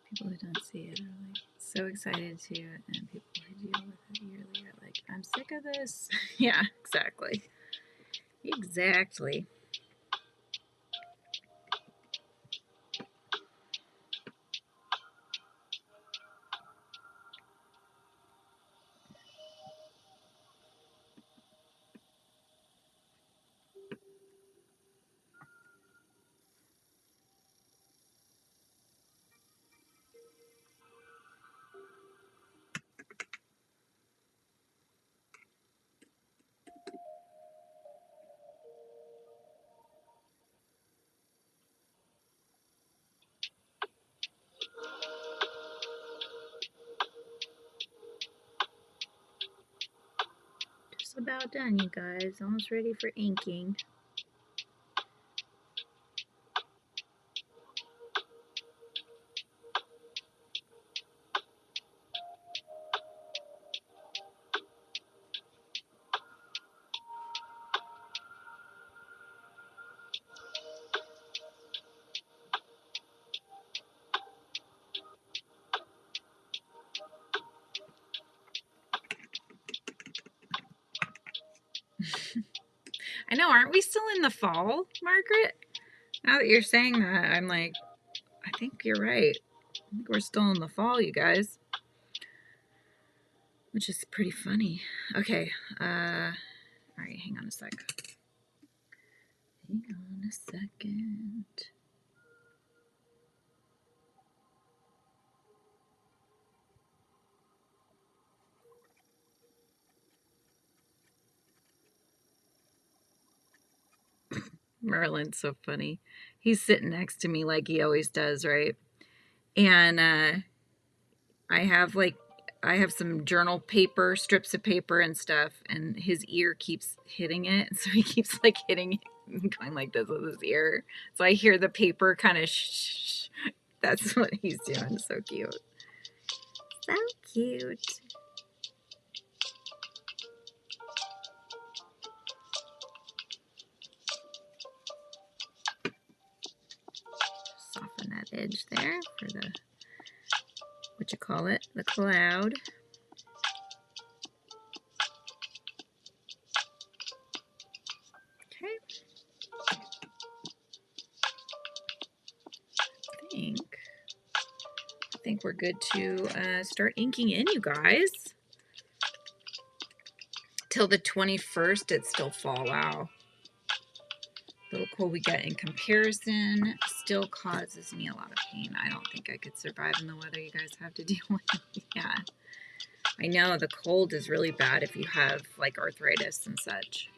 People who don't see it are like so excited to, and people who deal with it yearly are like, I'm sick of this. Yeah, exactly. Exactly. Just about done, you guys. Almost ready for inking. I know, aren't we still in the fall, Margaret? Now that you're saying that, I'm like, I think you're right. I think we're still in the fall, you guys. Which is pretty funny. Okay, alright, hang on a sec. Hang on a second. Merlin's so funny. He's sitting next to me like he always does, right? And I have some journal paper, strips of paper and stuff, and his ear keeps hitting it. So he keeps like hitting it and going like this with his ear. So I hear the paper kind of shh. That's what he's doing. So cute. So cute. Soften that edge there for the, what you call it, the cloud. Okay. I think we're good to start inking in, you guys. till the 21st, it's still fall. Wow. Little cold we get in comparison still causes me a lot of pain. I don't think I could survive in the weather you guys have to deal with. Yeah. I know the cold is really bad if you have like arthritis and such.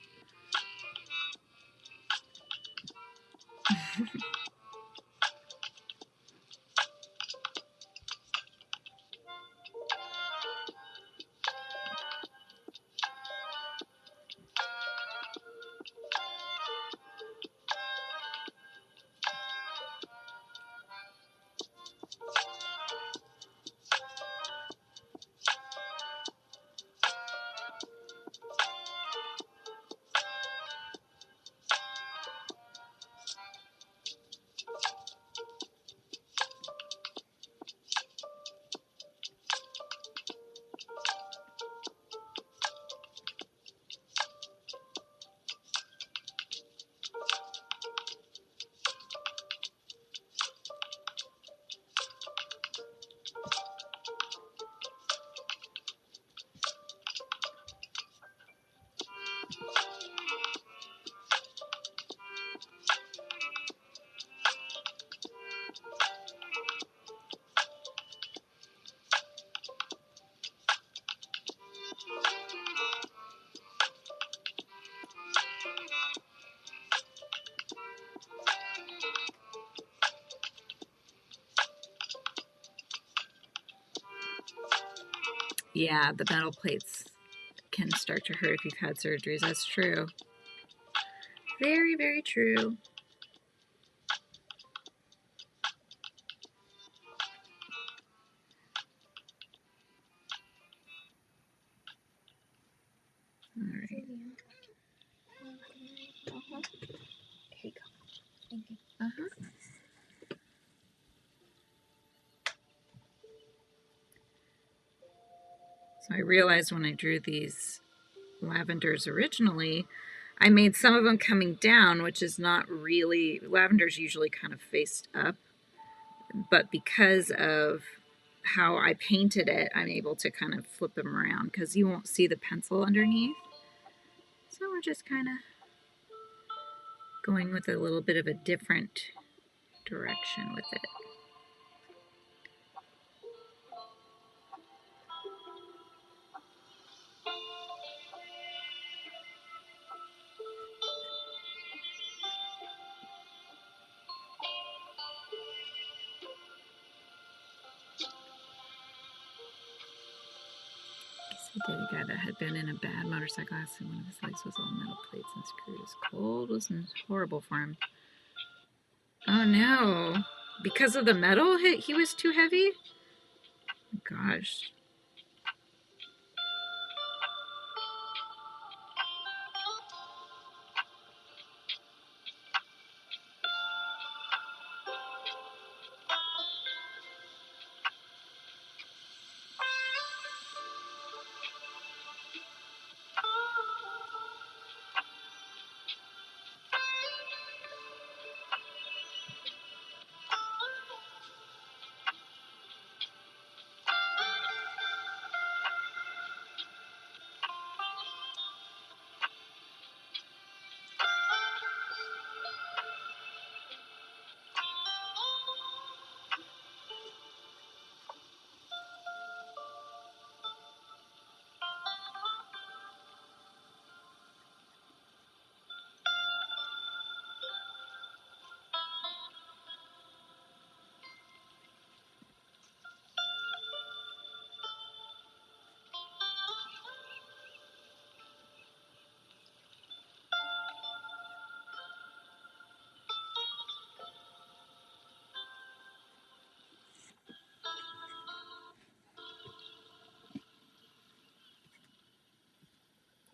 Yeah, the metal plates can start to hurt if you've had surgeries. That's true. Very, very true. All right. Here you go. Thank you. So I realized when I drew these lavenders originally, I made some of them coming down, which is not really, lavender's usually kind of faced up, but because of how I painted it, I'm able to kind of flip them around because you won't see the pencil underneath. So we're just kind of going with a little bit of a different direction with it. I did a guy that had been in a bad motorcycle accident. One of his legs was all metal plates and screws. Cold was horrible for him. Oh no. Because of the metal, he was too heavy? Gosh.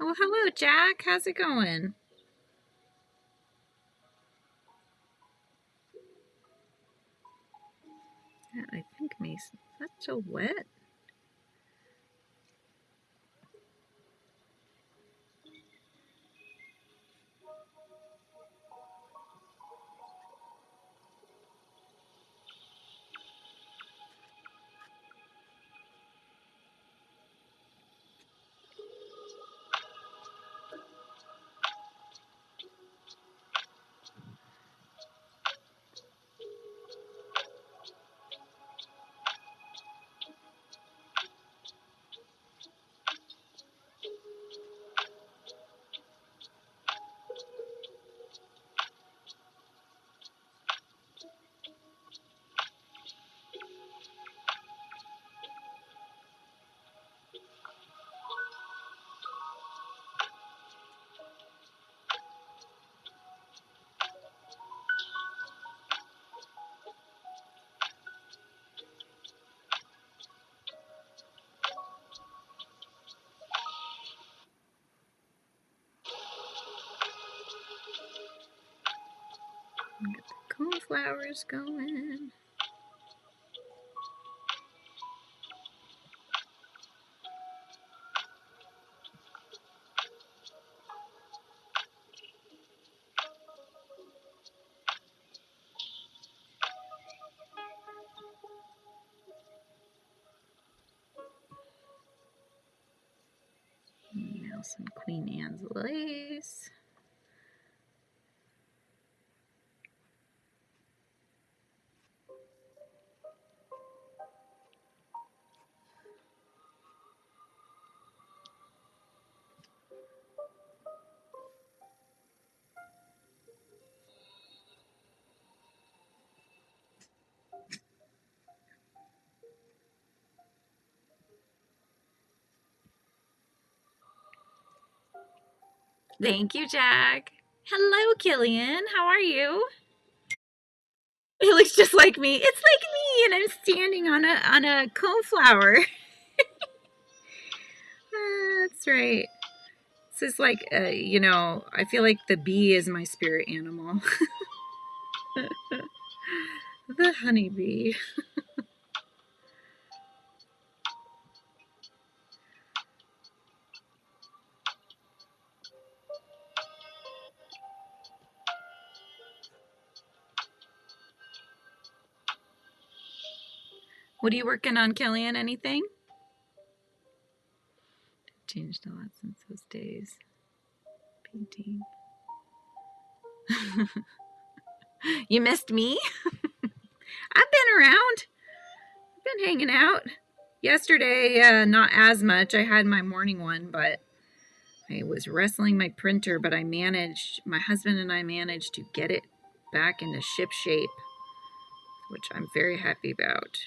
Oh, hello, Jack. How's it going? I think Mason. That's so wet. Get the coneflowers going. Now some Queen Anne's lace. Thank you, Jack. Hello, Killian. How are you? It looks just like me. It's like me, and I'm standing on a coneflower. That's right. This is like, you know, I feel like the bee is my spirit animal. The honeybee. What are you working on, Killian? Anything? Changed a lot since those days. Painting. You missed me? I've been around. I've been hanging out. Yesterday, not as much. I had my morning one, but I was wrestling my printer, but my husband and I managed to get it back into ship shape, which I'm very happy about.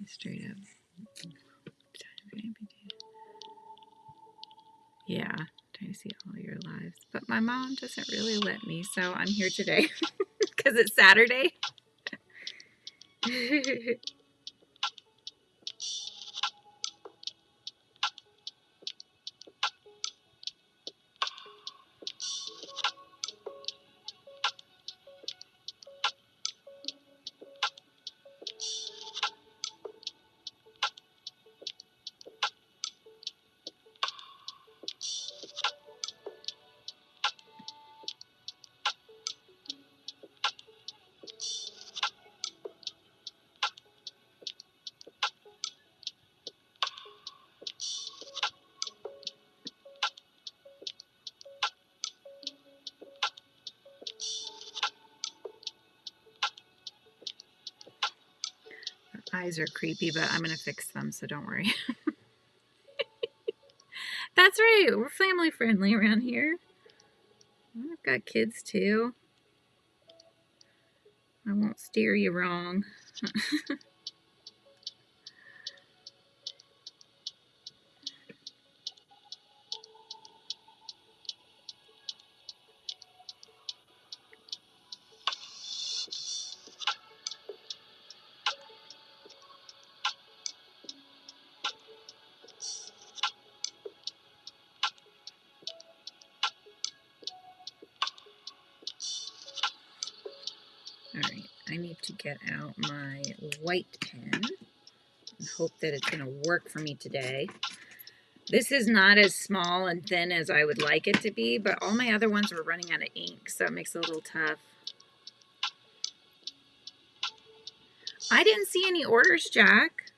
Straight up. Yeah, trying to see all your lives. But my mom doesn't really let me, so I'm here today because it's Saturday. Eyes are creepy, but I'm going to fix them, so don't worry. That's right. We're family friendly around here. I've got kids too. I won't steer you wrong. Alright, I need to get out my white pen and hope that it's going to work for me today. This is not as small and thin as I would like it to be, but all my other ones were running out of ink, so it makes it a little tough. I didn't see any orders, Jack.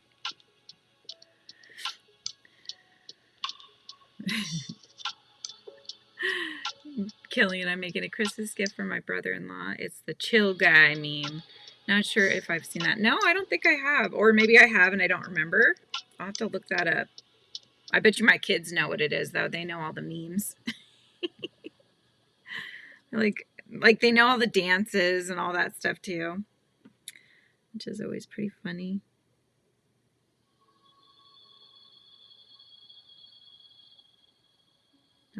Killian, I'm making a Christmas gift for my brother-in-law. It's the chill guy meme. Not sure if I've seen that. No, I don't think I have. Or maybe I have and I don't remember. I'll have to look that up. I bet you my kids know what it is, though. They know all the memes. like they know all the dances and all that stuff, too. Which is always pretty funny.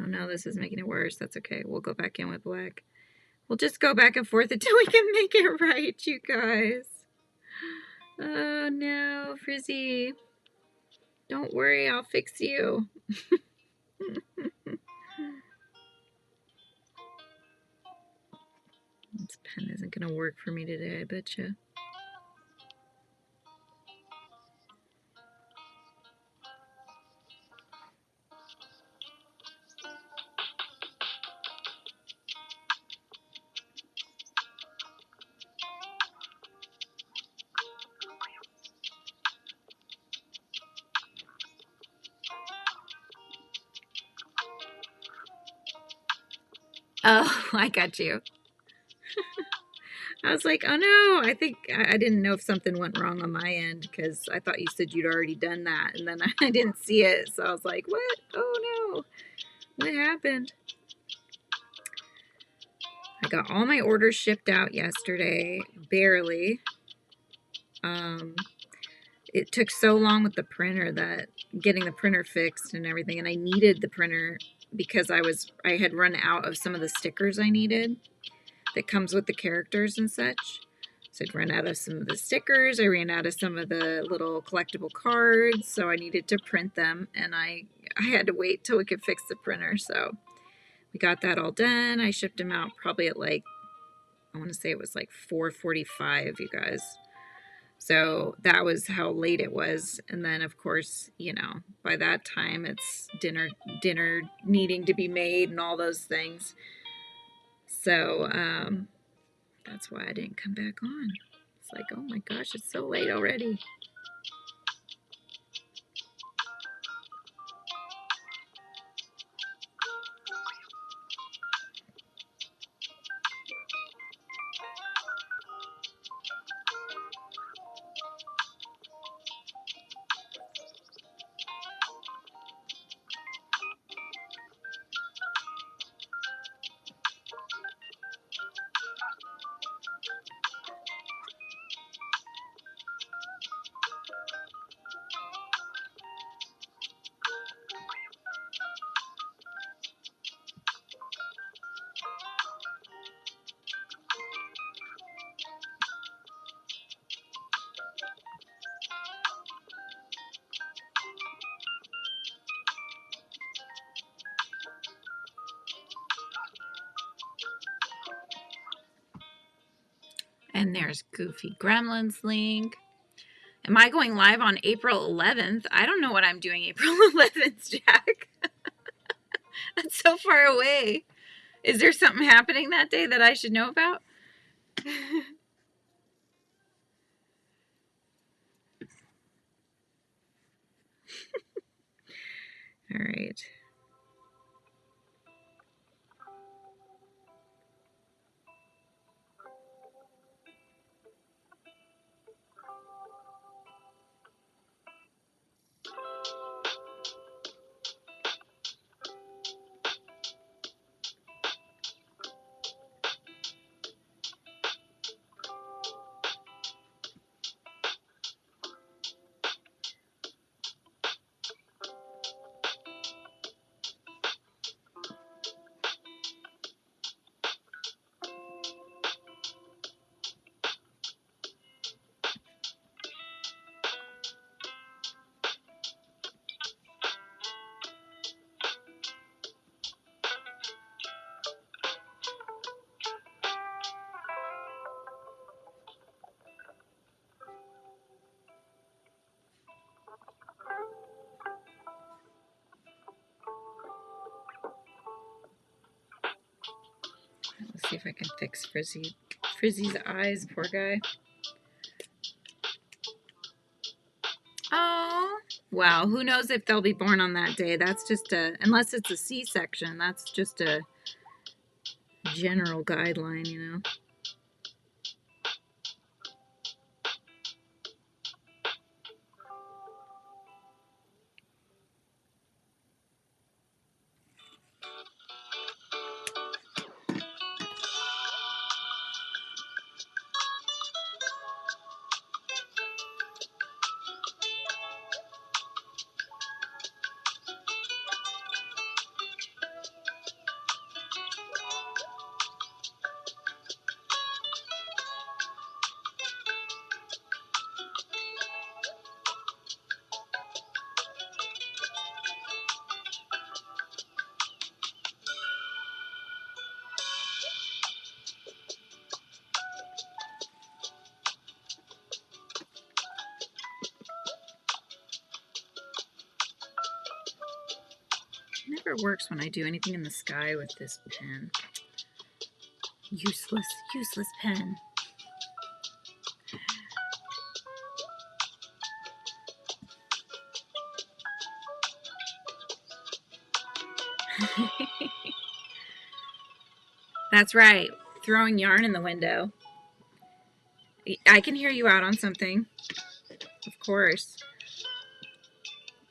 Oh, no, this is making it worse. That's okay. We'll go back in with black. We'll just go back and forth until we can make it right, you guys. Oh, no, Frizzy. Don't worry, I'll fix you. This pen isn't going to work for me today, I betcha. Oh, I got you. I was like, oh no, I think I didn't know if something went wrong on my end because I thought you said you'd already done that and then I didn't see it. So I was like, what? Oh no, what happened? I got all my orders shipped out yesterday, barely. It took so long with the printer that getting the printer fixed and everything, and I needed the printer because I had run out of some of the stickers I needed that comes with the characters and such. So I'd run out of some of the stickers. I ran out of some of the little collectible cards, so I needed to print them, and I had to wait till we could fix the printer. So we got that all done. I shipped them out probably at like, I want to say it was like 4:45, you guys. So that was how late it was. And then of course, you know, by that time it's dinner needing to be made and all those things. So that's why I didn't come back on. It's like, oh my gosh, it's so late already. And there's Goofy Gremlins link. Am I going live on April 11th? I don't know what I'm doing April 11th, Jack. That's so far away. Is there something happening that day that I should know about? All right. see if I can fix Frizzy's eyes, poor guy. Oh, wow. Who knows if they'll be born on that day? That's just unless it's a C-section, that's just a general guideline, you know. It never works when I do anything in the sky with this pen. Useless pen. That's right. Throwing yarn in the window. I can hear you out on something. Of course.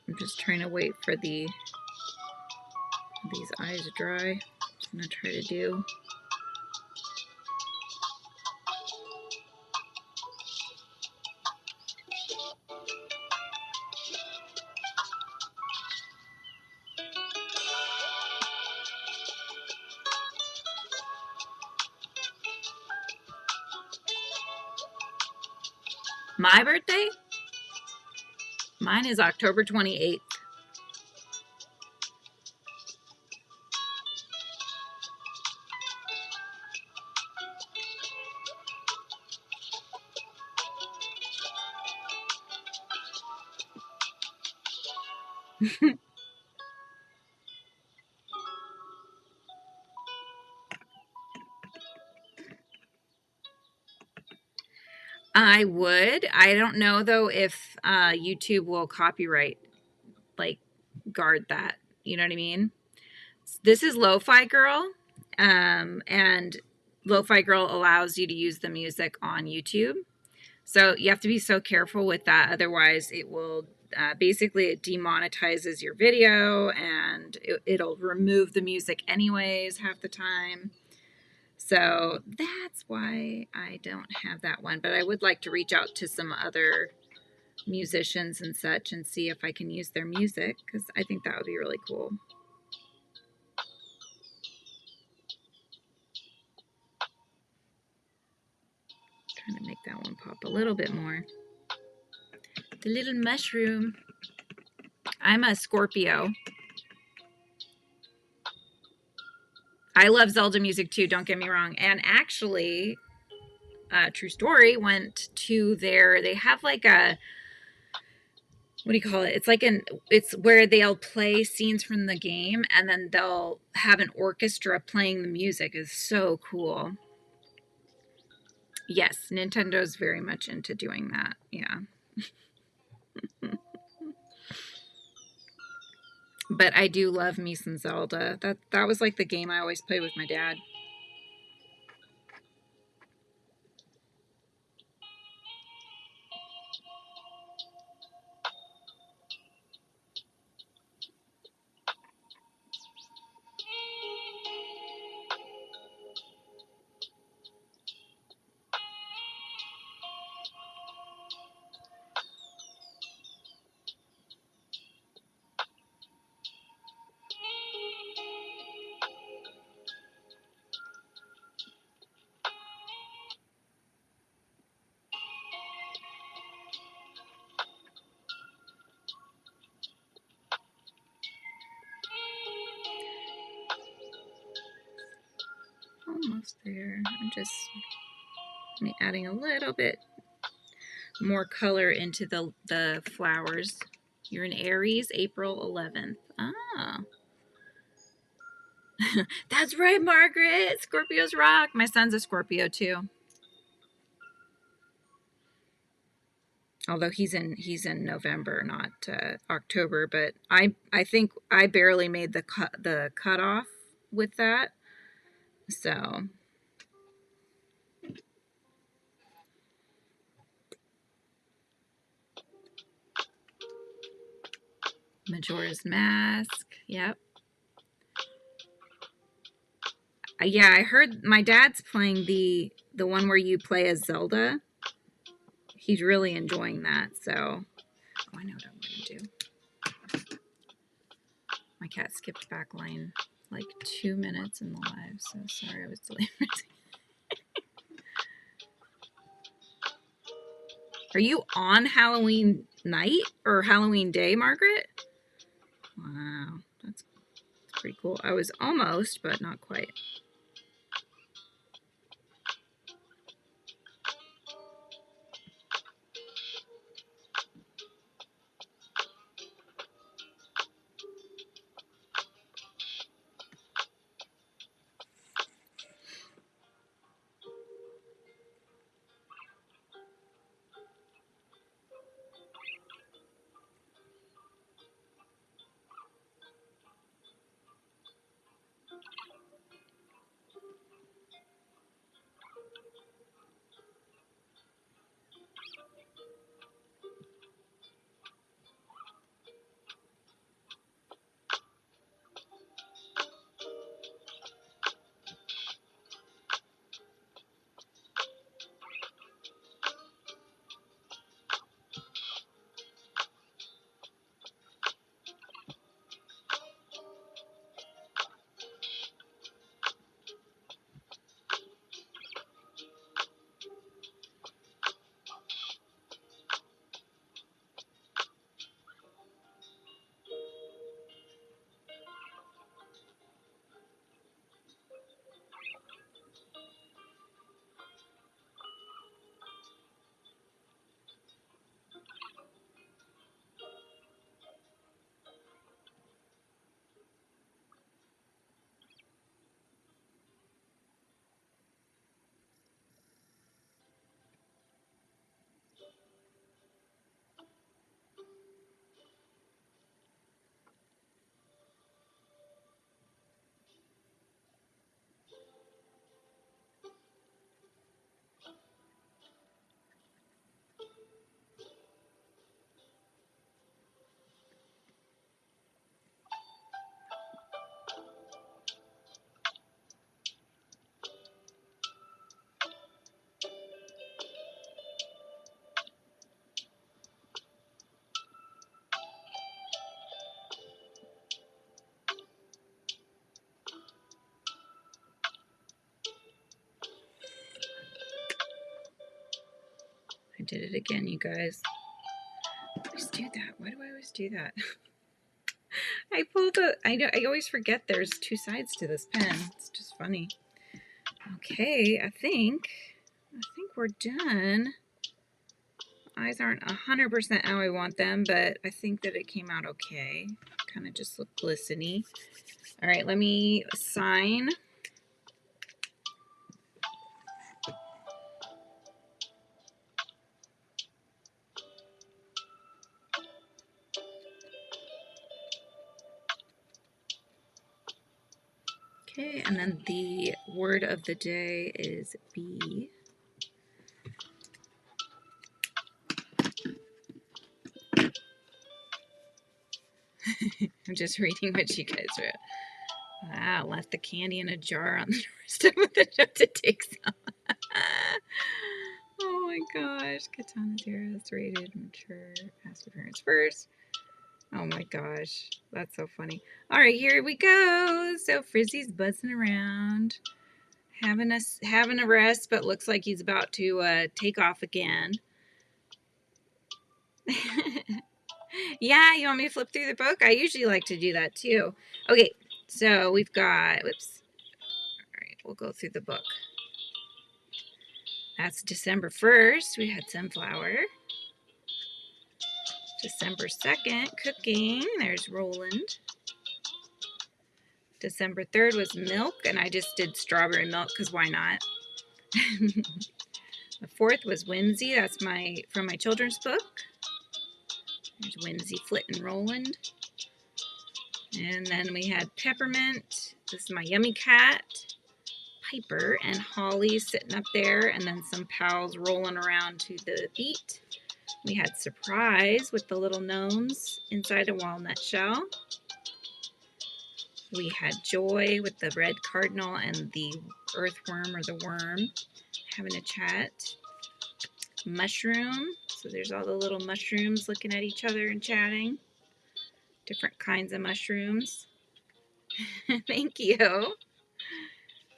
I'm just trying to wait for these eyes to dry. I'm going to try to do. My birthday? Mine is October 28th. I would. I don't know though if YouTube will copyright, like, guard that. You know what I mean? This is Lo-Fi Girl, and Lo-Fi Girl allows you to use the music on YouTube. So you have to be so careful with that. Otherwise, it will basically, it demonetizes your video, and it'll remove the music anyways half the time. So that's why I don't have that one. But I would like to reach out to some other musicians and such and see if I can use their music, because I think that would be really cool. Trying to make that one pop a little bit more. The little mushroom. I'm a Scorpio. I love Zelda music too, don't get me wrong. And actually, true story, went to they have like a, what do you call it? It's where they'll play scenes from the game and then they'll have an orchestra playing the music. It's so cool. Yes, Nintendo's very much into doing that. Yeah. But I do love me some Zelda. That was like the game I always played with my dad. Almost there. I'm just adding a little bit more color into the flowers. You're in Aries, April 11th. Ah. That's right, Margaret. Scorpios rock. My son's a Scorpio too. Although he's in November, not October. But I think I barely made the cutoff with that. So Majora's Mask. Yep. Yeah, I heard my dad's playing the one where you play as Zelda. He's really enjoying that. So, oh, I know what I'm going to do. My cat skipped back line like 2 minutes in the live, so sorry I was delayed. Are you on Halloween night or Halloween day, Margaret? Wow, that's pretty cool. I was almost, but not quite. I did it again, you guys. I always do that. Why do I always do that? I always forget there's two sides to this pen. It's just funny. Okay, I think we're done. Eyes aren't 100% how I want them, but I think that it came out okay. Kind of just look glisteny. All right, let me sign. Okay, and then the word of the day is B. I'm just reading what you guys wrote. Wow, left the candy in a jar on the doorstep with a note to take some. Oh my gosh. Katana Zero is rated mature. Ask your parents first. Oh my gosh. That's so funny. All right, here we go. So Frizzy's buzzing around, having a rest, but looks like he's about to take off again. Yeah, you want me to flip through the book? I usually like to do that too. Okay, so we've got, whoops. All right, we'll go through the book. That's December 1st. We had Sunflower. December 2nd, Cooking. There's Roland. December 3rd was milk, and I just did strawberry milk because why not? The 4th was whimsy. That's from my children's book. There's Whimsy, Flit, and Roland. And then we had peppermint. This is my yummy cat, Piper, and Holly sitting up there, and then some pals rolling around to the beat. We had surprise with the little gnomes inside a walnut shell. We had joy with the red cardinal and the earthworm or the worm having a chat. Mushroom. So there's all the little mushrooms looking at each other and chatting. Different kinds of mushrooms. Thank you.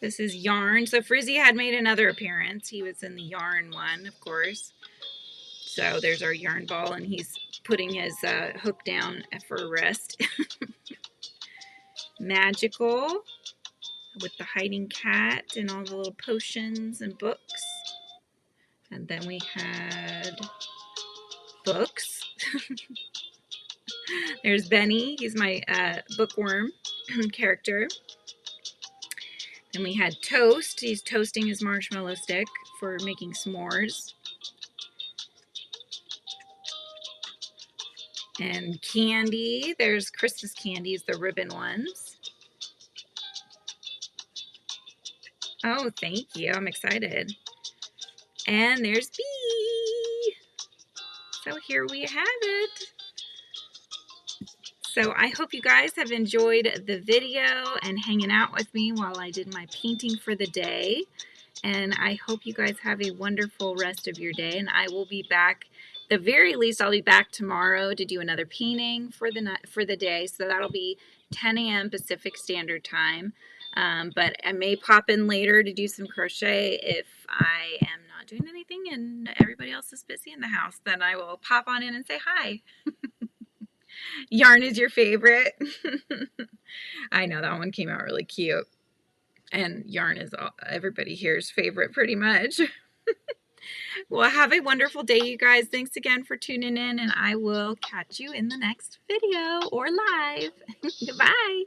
This is yarn. So Frizzy had made another appearance. He was in the yarn one, of course. So there's our yarn ball, and he's putting his hook down for a rest. Magical with the hiding cat and all the little potions and books. And then we had books. There's Benny. He's my bookworm character. Then we had Toast. He's toasting his marshmallow stick for making s'mores. And candy. There's Christmas candies, the ribbon ones. Oh, thank you. I'm excited. And there's Bee. So here we have it. So I hope you guys have enjoyed the video and hanging out with me while I did my painting for the day. And I hope you guys have a wonderful rest of your day. And I will be back, the very least, I'll be back tomorrow to do another painting for the day. So that'll be 10 a.m. Pacific Standard Time. But I may pop in later to do some crochet if I am not doing anything and everybody else is busy in the house. Then I will pop on in and say hi. Yarn is your favorite. I know that one came out really cute. And yarn is everybody here's favorite pretty much. Well, have a wonderful day, you guys. Thanks again for tuning in, and I will catch you in the next video or live. Goodbye.